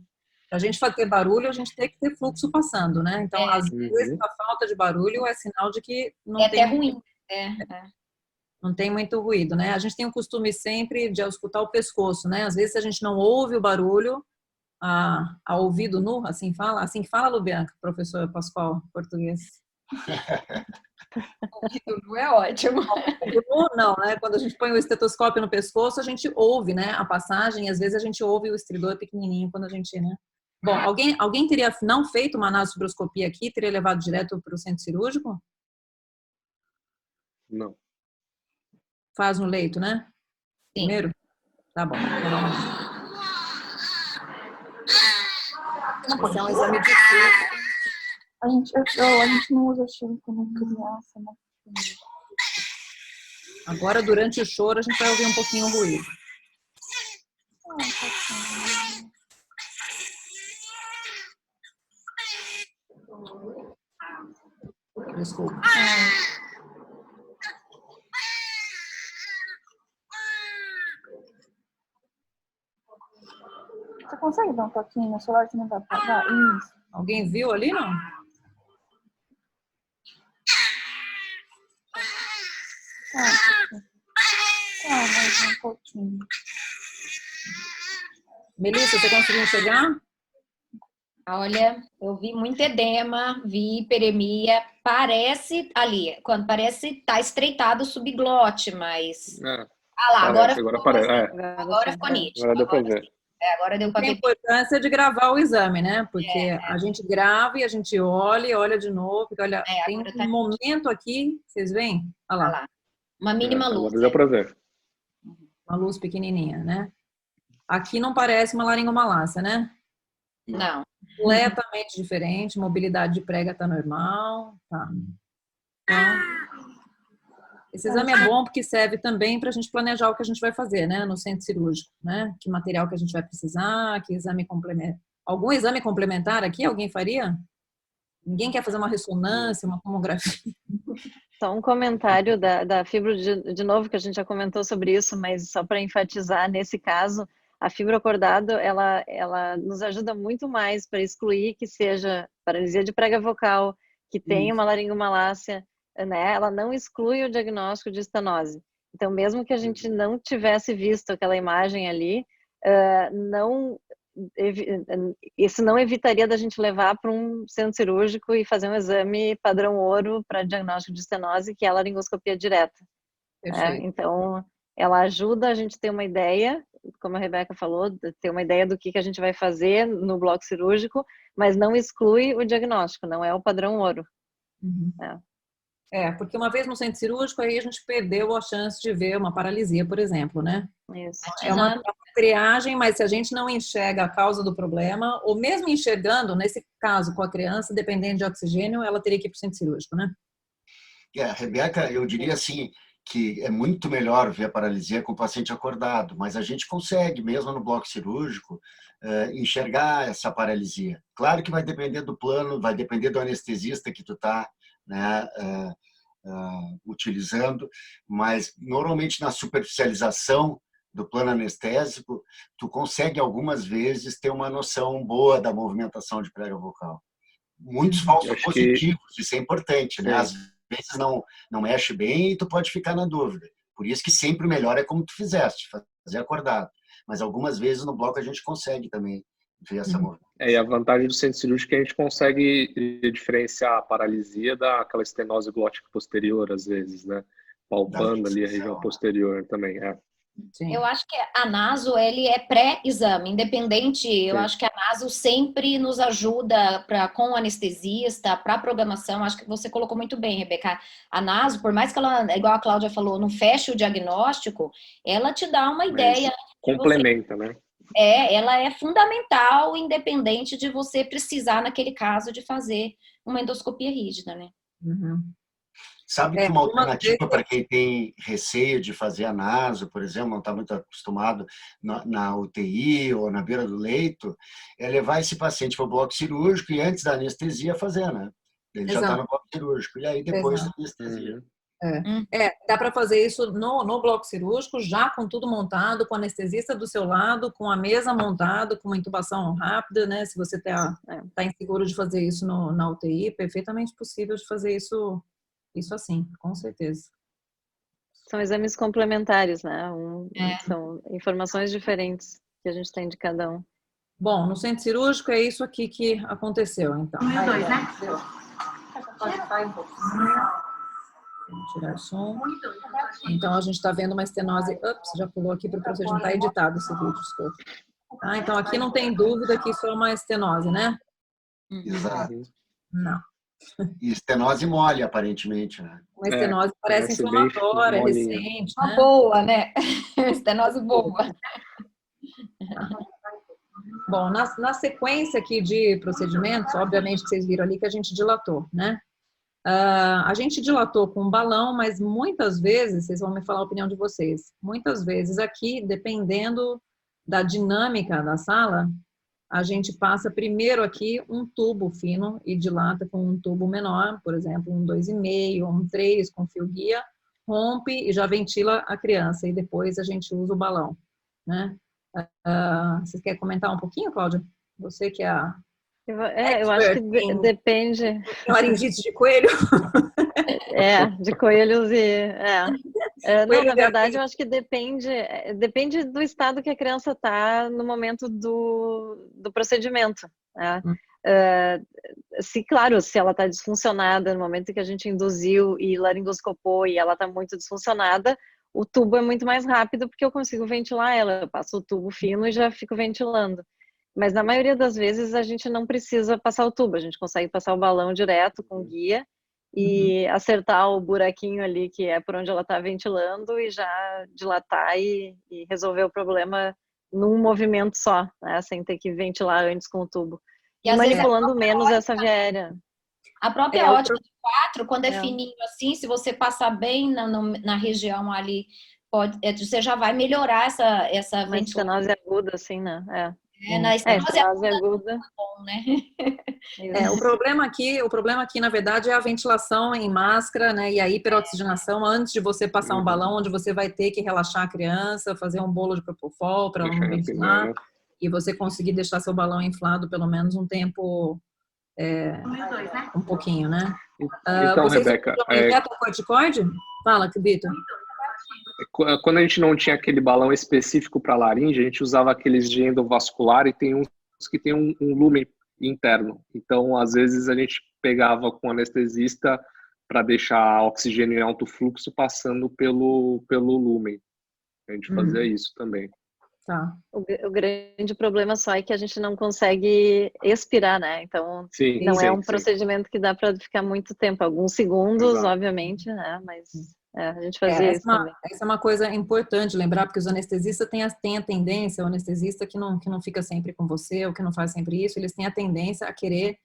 Para a gente fazer barulho, a gente tem que ter fluxo passando, né? Então, às vezes, a falta de barulho é sinal de que não tem... até ruim. Não tem muito ruído, né? A gente tem o costume sempre de escutar o pescoço, né? Às vezes, a gente não ouve o barulho a ouvido nu, assim que fala, Lubianca, professor Pascoal, português. Ouvido nu é ótimo. Não, né? Quando a gente põe o estetoscópio no pescoço, a gente ouve, né? A passagem, e às vezes a gente ouve o estridor pequenininho quando a gente, né? Bom, alguém teria não feito uma anastobroscopia aqui, teria levado direto para o centro cirúrgico? Não. Faz no leito, né? Sim. Primeiro? Tá bom. Esse é um exame difícil. A gente não usa choro como criança, né? Agora, durante o choro, a gente vai ouvir um pouquinho o ruído. Desculpa. Você consegue dar um toquinho no celular que não vai apagar? Isso. Alguém viu ali, não? Mais um pouquinho. Melissa, você conseguiu enxergar? Olha, eu vi muito edema, vi hiperemia, parece ali, quando parece tá estreitado o subglote, mas... Agora ficou nítido. Agora deu pra ver. Agora deu pra ver. A importância de gravar o exame, né? Porque a gente grava e a gente olha de novo, porque olha, tem um momento aqui, vocês veem? Olha lá. Uma mínima luz. Agora deu pra ver. Uma luz pequenininha, né? Aqui não parece uma laringomalácia, né? Não. Completamente diferente, mobilidade de prega tá normal, tá. Então, esse exame é bom porque serve também para a gente planejar o que a gente vai fazer, né, no centro cirúrgico, né? Que material que a gente vai precisar, que exame complementar. Algum exame complementar aqui alguém faria? Ninguém quer fazer uma ressonância, uma tomografia? Só um comentário da fibro, de novo, que a gente já comentou sobre isso, mas só para enfatizar, nesse caso, a fibro acordado, ela nos ajuda muito mais para excluir que seja paralisia de prega vocal, que tenha uma laringomalácia, né? Ela não exclui o diagnóstico de estenose. Então, mesmo que a gente não tivesse visto aquela imagem ali, não isso não evitaria da gente levar para um centro cirúrgico e fazer um exame padrão ouro para diagnóstico de estenose, que é a laringoscopia direta. Então, ela ajuda a gente a ter uma ideia, como a Rebeca falou, de ter uma ideia do que a gente vai fazer no bloco cirúrgico, mas não exclui o diagnóstico, não é o padrão ouro. Porque uma vez no centro cirúrgico, aí a gente perdeu a chance de ver uma paralisia, por exemplo, né? Isso. É uma triagem, mas se a gente não enxerga a causa do problema, ou mesmo enxergando, nesse caso com a criança, dependendo de oxigênio, ela teria que ir para o centro cirúrgico, né? Rebeca, eu diria assim, que é muito melhor ver a paralisia com o paciente acordado, mas a gente consegue, mesmo no bloco cirúrgico, enxergar essa paralisia. Claro que vai depender do plano, vai depender do anestesista que tu está, né, utilizando, mas normalmente na superficialização do plano anestésico, tu consegue algumas vezes ter uma noção boa da movimentação de prega vocal. Muitos falsos positivos, isso é importante, né? Às vezes não mexe bem e tu pode ficar na dúvida. Por isso que sempre o melhor é como tu fizeste, fazer acordado. Mas algumas vezes no bloco a gente consegue também ver essa movimentação. E a vantagem do centro cirúrgico é que a gente consegue diferenciar a paralisia daquela estenose glótica posterior, às vezes, né? Palpando ali a região posterior também, Sim. Eu acho que a naso, ele é pré-exame, independente. Eu acho que a naso sempre nos ajuda com o anestesista, para a programação. Acho que você colocou muito bem, Rebeca. A naso, por mais que ela, igual a Cláudia falou, não feche o diagnóstico, ela te dá uma ideia. Complementa, né? Ela é fundamental, independente de você precisar, naquele caso, de fazer uma endoscopia rígida, né? Sabe que uma alternativa para quem tem receio de fazer a naso, por exemplo, não está muito acostumado na UTI ou na beira do leito, é levar esse paciente para o bloco cirúrgico e antes da anestesia fazer, né? Ele já está no bloco cirúrgico e aí depois da anestesia. Dá para fazer isso no bloco cirúrgico, já com tudo montado, com o anestesista do seu lado, com a mesa montada, com uma intubação rápida, né? Se você tá inseguro de fazer isso na UTI, perfeitamente possível de fazer isso assim, com certeza. São exames complementares, né? São informações diferentes que a gente tem de cada um. Bom, no centro cirúrgico é isso aqui que aconteceu, então. Pode sair um pouquinho. Vamos tirar o som. Então, a gente está vendo uma estenose. Já pulou aqui para o procedimento. Está editado esse vídeo, desculpa. Então, aqui não tem dúvida que isso é uma estenose, né? Exato. Não. E estenose mole, aparentemente, né? Uma estenose parece inflamatória, recente. Uma boa, né? Estenose boa. Bom, na sequência aqui de procedimentos, obviamente que vocês viram ali que a gente dilatou, né? A gente dilatou com um balão, mas muitas vezes, vocês vão me falar a opinião de vocês, muitas vezes aqui, dependendo da dinâmica da sala, a gente passa primeiro aqui um tubo fino e dilata com um tubo menor, por exemplo, um 2,5, um 3 com fio guia, rompe e já ventila a criança e depois a gente usa o balão, né? Vocês querem comentar um pouquinho, Cláudia? Você que é a... eu acho que depende. Laringite de coelho? De coelhos e... não, na verdade, eu acho que depende do estado que a criança está no momento do procedimento. Né? Claro, se ela está disfuncionada no momento que a gente induziu e laringoscopou e ela está muito disfuncionada, o tubo é muito mais rápido porque eu consigo ventilar ela. Eu passo o tubo fino e já fico ventilando. Mas na maioria das vezes a gente não precisa passar o tubo, a gente consegue passar o balão direto com guia e acertar o buraquinho ali que é por onde ela está ventilando e já dilatar e resolver o problema num movimento só, né? Sem ter que ventilar antes com o tubo. E manipulando menos essa via aérea. A própria ótica de 4, quando é fininho assim, se você passar bem na região ali, você já vai melhorar essa ventilação. Estenose aguda, assim, né? Na estenose aguda. Bom, né? O problema aqui, na verdade, é a ventilação em máscara, né? E a hiperoxigenação antes de você passar um balão, onde você vai ter que relaxar a criança, fazer um bolo de propofol para não ventilar, e você conseguir deixar seu balão inflado pelo menos um tempo, um pouquinho, né? Então, Rebeca... corticoide? Fala, Vitor. Quando a gente não tinha aquele balão específico para laringe, a gente usava aqueles de endovascular e tem uns que tem um lumen interno. Então, às vezes, a gente pegava com o anestesista para deixar oxigênio em alto fluxo passando pelo lumen. A gente fazia isso também. Tá. O grande problema só é que a gente não consegue expirar, né? Então, sim, não sim, é um sim. procedimento que dá para ficar muito tempo. Alguns segundos, Exato. obviamente, né? Mas a gente fazia isso também. Essa é uma coisa importante lembrar, porque os anestesistas têm a tendência, o anestesista que não fica sempre com você, ou que não faz sempre isso, eles têm a tendência a querer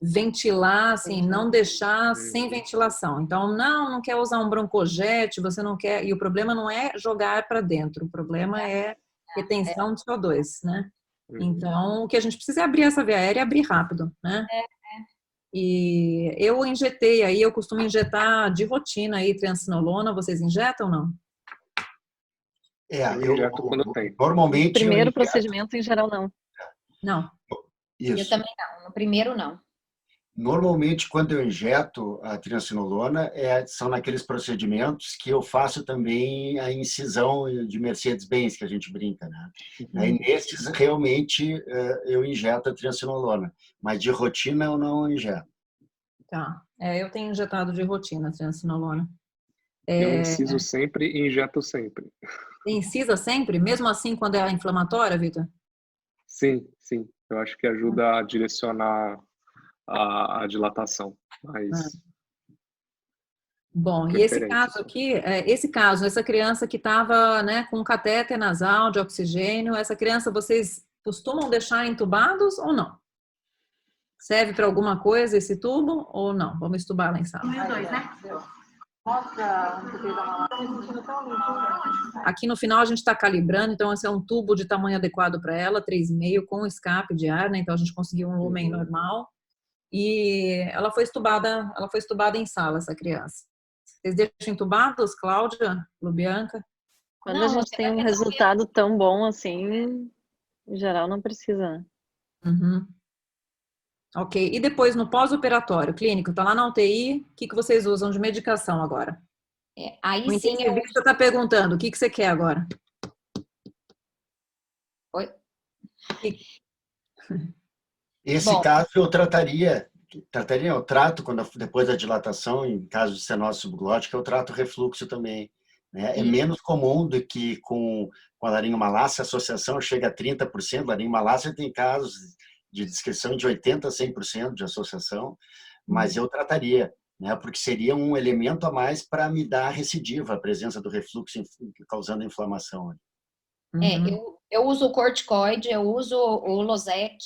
ventilar, assim, não deixar sem ventilação. Então, não quer usar um broncojete, você não quer... E o problema não é jogar para dentro, o problema é retenção de CO2, né? Então, o que a gente precisa é abrir essa via aérea e abrir rápido, né? E eu injetei aí, eu costumo injetar de rotina aí triamcinolona, vocês injetam ou não? Eu injeto quando tem. Normalmente... Primeiro procedimento, em geral, não. Não. Isso. Eu também não, no primeiro não. Normalmente, quando eu injeto a triamcinolona, são naqueles procedimentos que eu faço também a incisão de Mercedes-Benz, que a gente brinca, né? Aí, nesses, realmente, eu injeto a triamcinolona, mas de rotina eu não injeto. Tá. Eu tenho injetado de rotina a triamcinolona. Eu inciso sempre e injeto sempre. Incisa sempre? Mesmo assim, quando é inflamatória, Vitor? Sim, sim. Eu acho que ajuda a direcionar a dilatação. Mas... Bom, e esse caso aqui, essa criança que estava, né, com catéter nasal de oxigênio, essa criança vocês costumam deixar entubados ou não? Serve para alguma coisa esse tubo ou não? Vamos entubar lá em sala. Os dois, né? Aqui no final a gente está calibrando, então esse é um tubo de tamanho adequado para ela, 3,5 com escape de ar, né? Então a gente conseguiu um lumen normal. E ela foi estubada em sala, essa criança. Vocês deixam entubados, Cláudia, Lubianca? Quando a gente tem um resultado tão bom assim, em geral não precisa. Ok. E depois no pós-operatório clínico, tá lá na UTI, o que vocês usam de medicação agora? Aí o sim eu... intensivista está perguntando, o que você quer agora? Oi? Esse caso eu trataria, eu trato depois da dilatação, em caso de cenose subglótica, eu trato refluxo também. Né? É menos comum do que com a laringomalácia, a associação chega a 30%, laringomalácia tem casos de descrição de 80% a 100% de associação, mas eu trataria, né? Porque seria um elemento a mais para me dar a recidiva, a presença do refluxo causando inflamação. Eu uso o corticoide, eu uso o Losec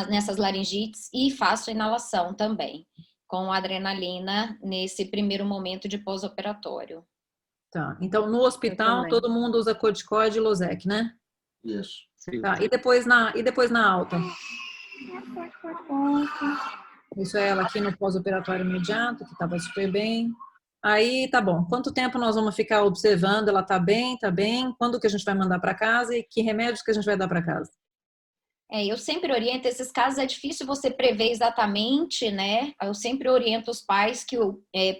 nessas laringites e faço inalação também, com adrenalina nesse primeiro momento de pós-operatório. Tá, então no hospital todo mundo usa corticoide e Losec, né? Isso. Sim. Tá, e depois na alta? Isso é ela aqui no pós-operatório imediato, que estava super bem. Aí, tá bom. Quanto tempo nós vamos ficar observando? Ela tá bem, tá bem? Quando que a gente vai mandar para casa e que remédios que a gente vai dar para casa? Eu sempre oriento, esses casos é difícil você prever exatamente, né? Eu sempre oriento os pais que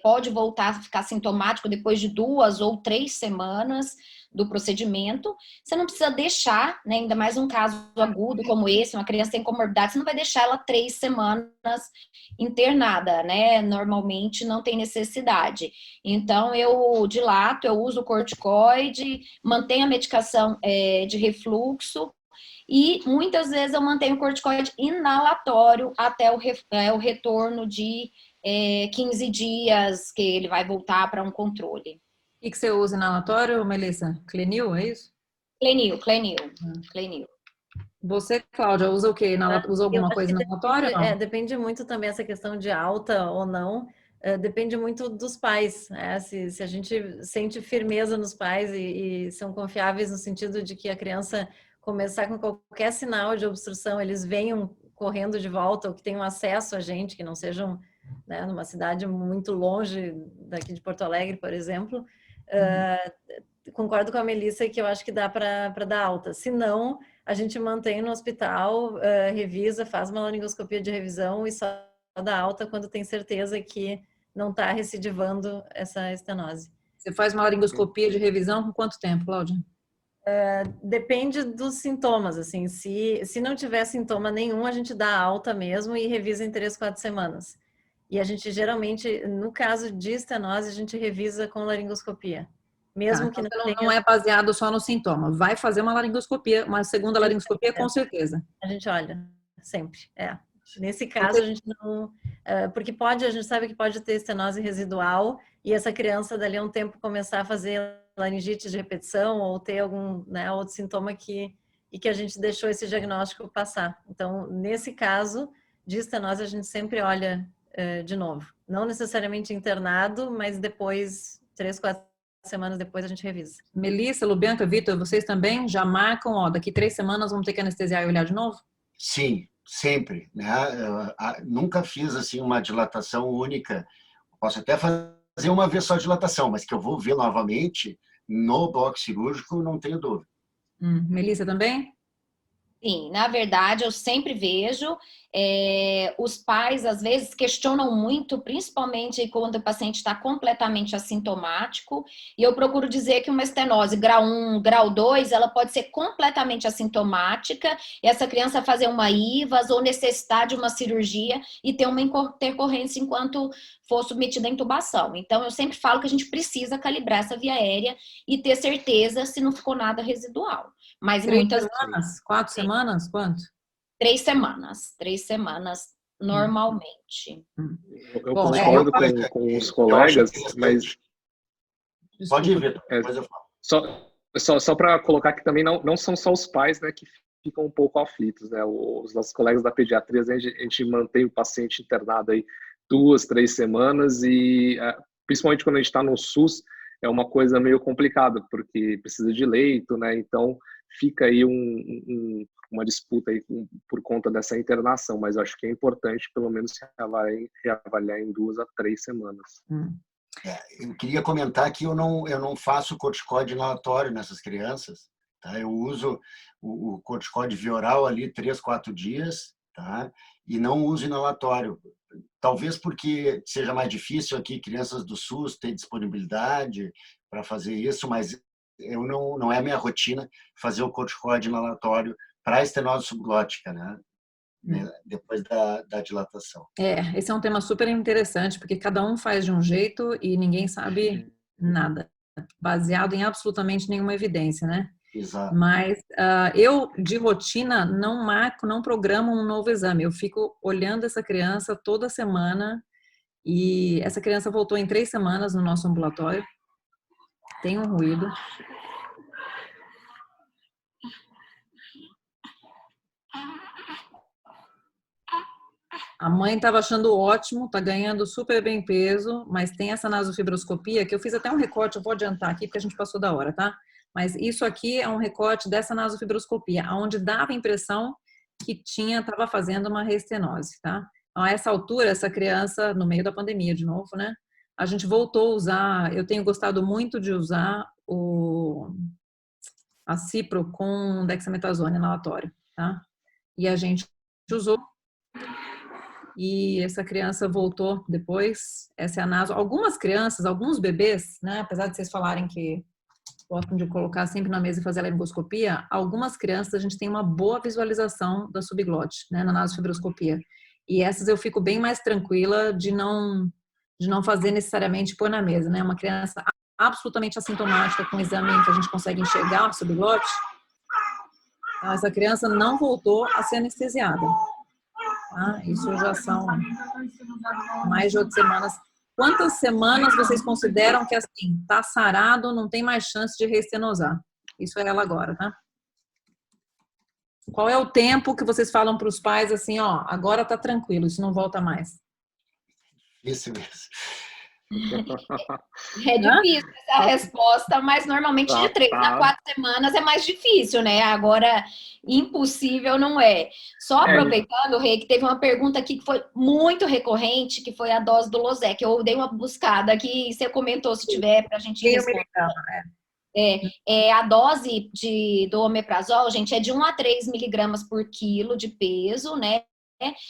pode voltar a ficar sintomático depois de 2 ou 3 semanas do procedimento. Você não precisa deixar, né? Ainda mais um caso agudo como esse, uma criança tem comorbidade, você não vai deixar ela 3 semanas internada, né? Normalmente não tem necessidade. Então, eu dilato, eu uso corticoide, mantenho a medicação de refluxo, e muitas vezes eu mantenho o corticoide inalatório até o retorno de 15 dias, que ele vai voltar para um controle. O que você usa inalatório, Melissa? Clenil, é isso? Clenil. Você, Cláudia, usa o quê? Usa alguma coisa inalatória? Depende muito também essa questão de alta ou não. Depende muito dos pais. Se a gente sente firmeza nos pais e são confiáveis no sentido de que a criança começar com qualquer sinal de obstrução, eles venham correndo de volta ou que tenham acesso a gente, que não sejam, né, numa cidade muito longe daqui de Porto Alegre, por exemplo. Concordo com a Melissa que eu acho que dá para dar alta. Se não, a gente mantém no hospital, revisa, faz uma laringoscopia de revisão e só dá alta quando tem certeza que não está recidivando essa estenose. Você faz uma laringoscopia de revisão com quanto tempo, Cláudia? Depende dos sintomas, assim. Se não tiver sintoma nenhum, a gente dá alta mesmo e revisa em 3, 4 semanas. E a gente geralmente, no caso de estenose, a gente revisa com laringoscopia. Mesmo que então não tenha... não é baseado só no sintoma. Vai fazer uma laringoscopia, uma segunda laringoscopia, com certeza. A gente olha, sempre, Nesse caso, a gente não... Porque a gente sabe que pode ter estenose residual e essa criança, dali a um tempo, começar a fazer laringite de repetição ou ter algum outro sintoma que a gente deixou esse diagnóstico passar. Então, nesse caso de estenose, a gente sempre olha de novo. Não necessariamente internado, mas depois, 3, 4 semanas depois, a gente revisa. Melissa, Lubianca, Vitor, vocês também já marcam, daqui 3 semamas vamos ter que anestesiar e olhar de novo? Sim, sempre, né? Nunca fiz assim uma dilatação única. Posso até fazer uma vez só a dilatação, mas que eu vou ver novamente no bloco cirúrgico, não tenho dúvida. Melissa também? Sim, na verdade, eu sempre vejo, os pais às vezes questionam muito, principalmente quando o paciente está completamente assintomático, e eu procuro dizer que uma estenose grau 1, grau 2, ela pode ser completamente assintomática, e essa criança fazer uma IVAS ou necessitar de uma cirurgia e ter uma intercorrência enquanto for submetida à intubação. Então, eu sempre falo que a gente precisa calibrar essa via aérea e ter certeza se não ficou nada residual. Mas 3 semanas? 4 semanas? Quanto? 3 semanas. 3 semanas, normalmente. Eu concordo com os colegas, mas... Pode ir, Vitor, depois eu falo. Só para colocar que também não são só os pais, né, que ficam um pouco aflitos, né? Os nossos colegas da pediatria, a gente mantém o paciente internado aí 2, 3 semanas e principalmente quando a gente está no SUS, é uma coisa meio complicada, porque precisa de leito, né? Então fica aí uma disputa aí por conta dessa internação, mas eu acho que é importante pelo menos reavaliar em 2 a 3 semanas. Eu queria comentar que eu não faço corticoide inalatório nessas crianças, tá? Eu uso o corticoide via oral ali 3, 4 dias, tá? E não uso inalatório. Talvez porque seja mais difícil aqui, crianças do SUS ter disponibilidade para fazer isso, mas não é a minha rotina fazer o corticoide inalatório para a estenose subglótica, né? Depois da dilatação. Esse é um tema super interessante, porque cada um faz de um jeito e ninguém sabe nada, baseado em absolutamente nenhuma evidência, né? Exato. Mas eu, de rotina, não programo um novo exame. Eu fico olhando essa criança toda semana e essa criança voltou em 3 semanas no nosso ambulatório. Tem um ruído. A mãe estava achando ótimo, está ganhando super bem peso, mas tem essa nasofibroscopia, que eu fiz até um recorte, eu vou adiantar aqui, porque a gente passou da hora, tá? Mas isso aqui é um recorte dessa nasofibroscopia, onde dava a impressão que estava fazendo uma reestenose, tá? Então, a essa altura, essa criança, no meio da pandemia de novo, né? A gente voltou a usar, eu tenho gostado muito de usar a Cipro com dexametasona inalatório, tá? E a gente usou. E essa criança voltou depois, essa é a naso. Algumas crianças, alguns bebês, né, apesar de vocês falarem que gostam de colocar sempre na mesa e fazer a laringoscopia, algumas crianças a gente tem uma boa visualização da subglote, né, na nasofibroscopia. E essas eu fico bem mais tranquila de não fazer necessariamente pôr na mesa, né? Uma criança absolutamente assintomática com um exame que a gente consegue enxergar a subglote, então, essa criança não voltou a ser anestesiada. Isso já são mais de 8 semanas. Quantas semanas vocês consideram que assim, tá sarado, não tem mais chance de reestenosar? Isso é ela agora, tá? Qual é o tempo que vocês falam para os pais assim, agora tá tranquilo, isso não volta mais? Isso mesmo. É difícil essa resposta, mas normalmente de 3 a 4 semanas é mais difícil, né? Agora, impossível não é. Só aproveitando, Rei, que teve uma pergunta aqui que foi muito recorrente, que foi a dose do Losec. Eu dei uma buscada aqui e você comentou se tiver pra gente responder. A dose do omeprazol, gente, é de 1 a 3 miligramas por quilo de peso, né?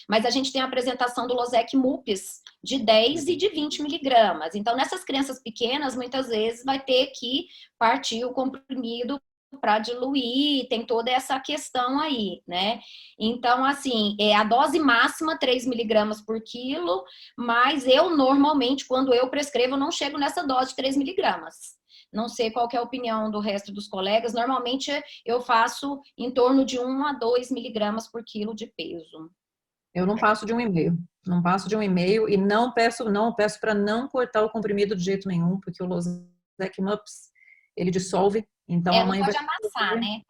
Mas a gente tem a apresentação do Losec MUPS de 10 e de 20 miligramas. Então, nessas crianças pequenas, muitas vezes vai ter que partir o comprimido para diluir, tem toda essa questão aí, né? Então, assim, a dose máxima 3 miligramas por quilo, mas eu normalmente, quando eu prescrevo, eu não chego nessa dose de 3 miligramas. Não sei qual que é a opinião do resto dos colegas, normalmente eu faço em torno de 1 a 2 miligramas por quilo de peso. Eu não passo de 1,5. Não passo de 1,5 e não peço para não cortar o comprimido de jeito nenhum, porque o Losec MUPS, ele dissolve. Então a mãe não pode vai amassar, né?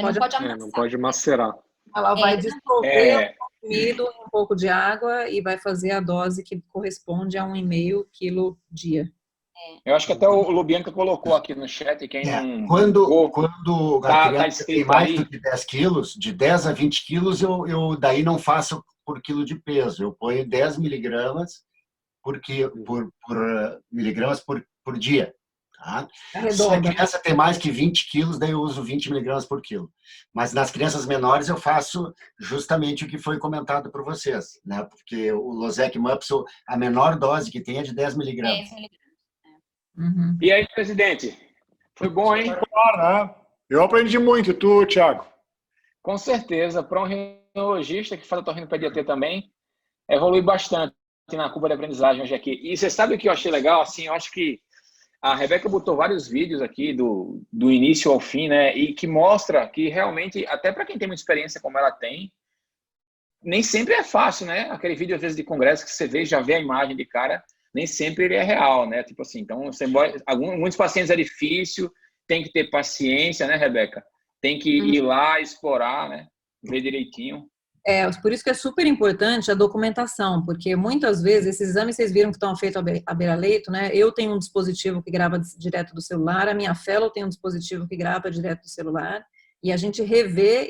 Não pode amassar. Não pode macerar. Ela vai dissolver o comprimido em um pouco de água e vai fazer a dose que corresponde a 1,5 quilo dia. Eu acho que até o Lubianca colocou aqui no chat, quem não... Quando a criança tem mais aí do que 10 quilos, de 10 a 20 quilos, eu daí não faço por quilo de peso. Eu ponho 10 miligramas por miligramas por dia. Tá? Se a criança tem mais que 20 quilos, daí eu uso 20 miligramas por quilo. Mas nas crianças menores eu faço justamente o que foi comentado por vocês, né? Porque o Losec MUPS, a menor dose que tem é de 10 miligramas. Uhum. E aí, presidente? Foi bom, hein? Claro, né? Eu aprendi muito. E tu, Thiago? Com certeza. Para um rinologista que faz otorrinopediatria também, evolui bastante na curva de aprendizagem hoje aqui. E você sabe o que eu achei legal? Assim, eu acho que a Rebeca botou vários vídeos aqui do início ao fim, né? E que mostra que realmente, até para quem tem muita experiência como ela tem, nem sempre é fácil, né? Aquele vídeo, às vezes, de congresso que você vê, já vê a imagem de cara, nem sempre ele é real, né? Tipo assim, então, muitos pacientes é difícil, tem que ter paciência, né, Rebeca? Tem que ir lá, explorar, né? Ver direitinho. Por isso que é super importante a documentação, porque muitas vezes esses exames vocês viram que estão feitos à beira-leito, né? Eu tenho um dispositivo que grava direto do celular, a minha fellow tem um dispositivo que grava direto do celular, e a gente revê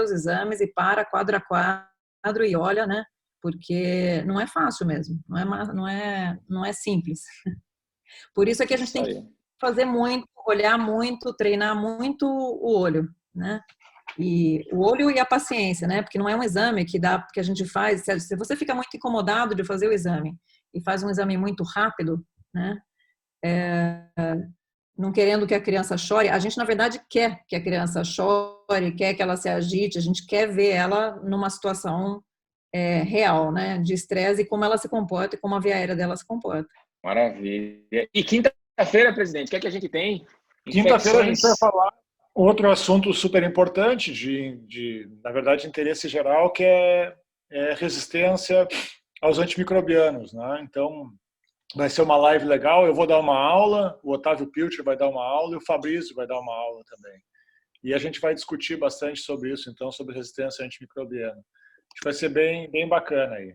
os exames e para quadro a quadro e olha, né? Porque não é fácil mesmo, não é simples. Por isso é que a gente tem que fazer muito, olhar muito, treinar muito o olho, né? E o olho e a paciência, né? Porque não é um exame que a gente faz. Se você fica muito incomodado de fazer o exame e faz um exame muito rápido, né? Não querendo que a criança chore, a gente na verdade quer que a criança chore, quer que ela se agite, a gente quer ver ela numa situação real, né? De estresse e como ela se comporta e como a via aérea dela se comporta. Maravilha. E quinta-feira, presidente, o que é que a gente tem? Quinta-feira a gente vai falar outro assunto super importante, na verdade, interesse geral, que é resistência aos antimicrobianos, né? Então, vai ser uma live legal, eu vou dar uma aula, o Otávio Pilcher vai dar uma aula e o Fabrício vai dar uma aula também. E a gente vai discutir bastante sobre isso, então, sobre resistência antimicrobiana. Acho que vai ser bem bacana aí.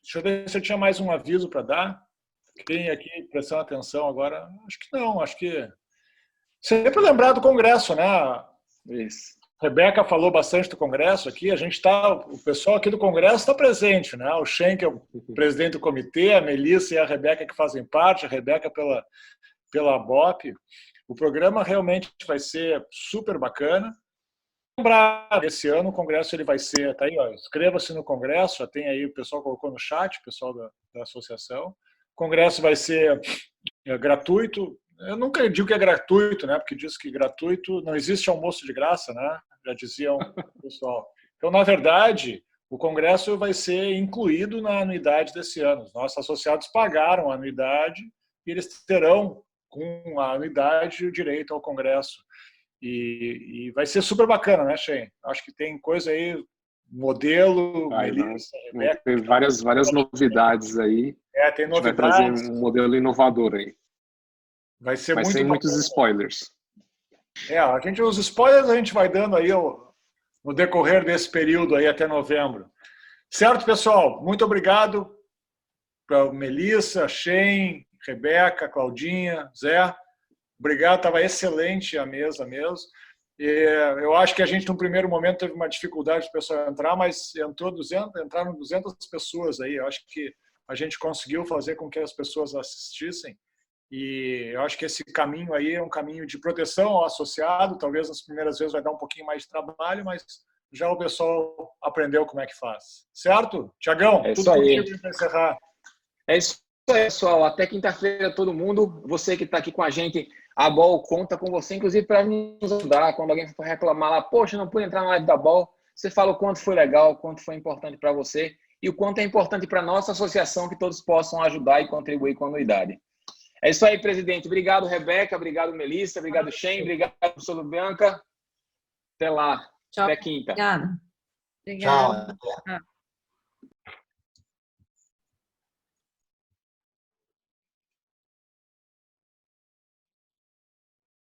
Deixa eu ver se eu tinha mais um aviso para dar. Quem aqui prestando atenção agora? Acho que não, acho que... Sempre lembrar do Congresso, né? Isso. A Rebeca falou bastante do Congresso aqui, o pessoal aqui do Congresso está presente, né? O Shen, que é o presidente do comitê, a Melissa e a Rebeca que fazem parte, a Rebeca pela BOP. O programa realmente vai ser super bacana. Lembrar, esse ano o Congresso ele vai ser, tá aí, ó, inscreva-se no Congresso, já tem aí, o pessoal colocou no chat, o pessoal da associação. O Congresso vai ser gratuito. Eu nunca digo que é gratuito, né? Porque diz que gratuito não existe almoço de graça, né? Já diziam o pessoal. Então, na verdade, o Congresso vai ser incluído na anuidade desse ano. Os nossos associados pagaram a anuidade e eles terão, com a anuidade, o direito ao Congresso. E vai ser super bacana, né, Shen? Acho que tem coisa aí, modelo, Melissa, Rebeca. Tem várias novidades aí. Tem novidades. A gente vai trazer um modelo inovador aí. Vai ser muito sem muitos spoilers. Os spoilers a gente vai dando aí no decorrer desse período aí até novembro. Certo, pessoal? Muito obrigado para Melissa, Shen, Rebeca, Claudinha, Zé. Obrigado, estava excelente a mesa mesmo. Eu acho que a gente, no primeiro momento, teve uma dificuldade de o pessoal entrar, mas entraram 200 pessoas aí. Eu acho que a gente conseguiu fazer com que as pessoas assistissem. E eu acho que esse caminho aí é um caminho de proteção ao associado. Talvez nas primeiras vezes vai dar um pouquinho mais de trabalho, mas já o pessoal aprendeu como é que faz. Certo? Tiagão, tudo contigo para encerrar. É isso aí, pessoal. Até quinta-feira, todo mundo. Você que está aqui com a gente, a BOL conta com você, inclusive para nos ajudar. Quando alguém for reclamar lá, poxa, não pude entrar na live da BOL, você fala o quanto foi legal, o quanto foi importante para você e o quanto é importante para a nossa associação que todos possam ajudar e contribuir com a anuidade. É isso aí, presidente. Obrigado, Rebeca. Obrigado, Melissa. Obrigado, Shen. Obrigado, professor Bianca. Até lá. Tchau. Até quinta. Obrigada. Tchau.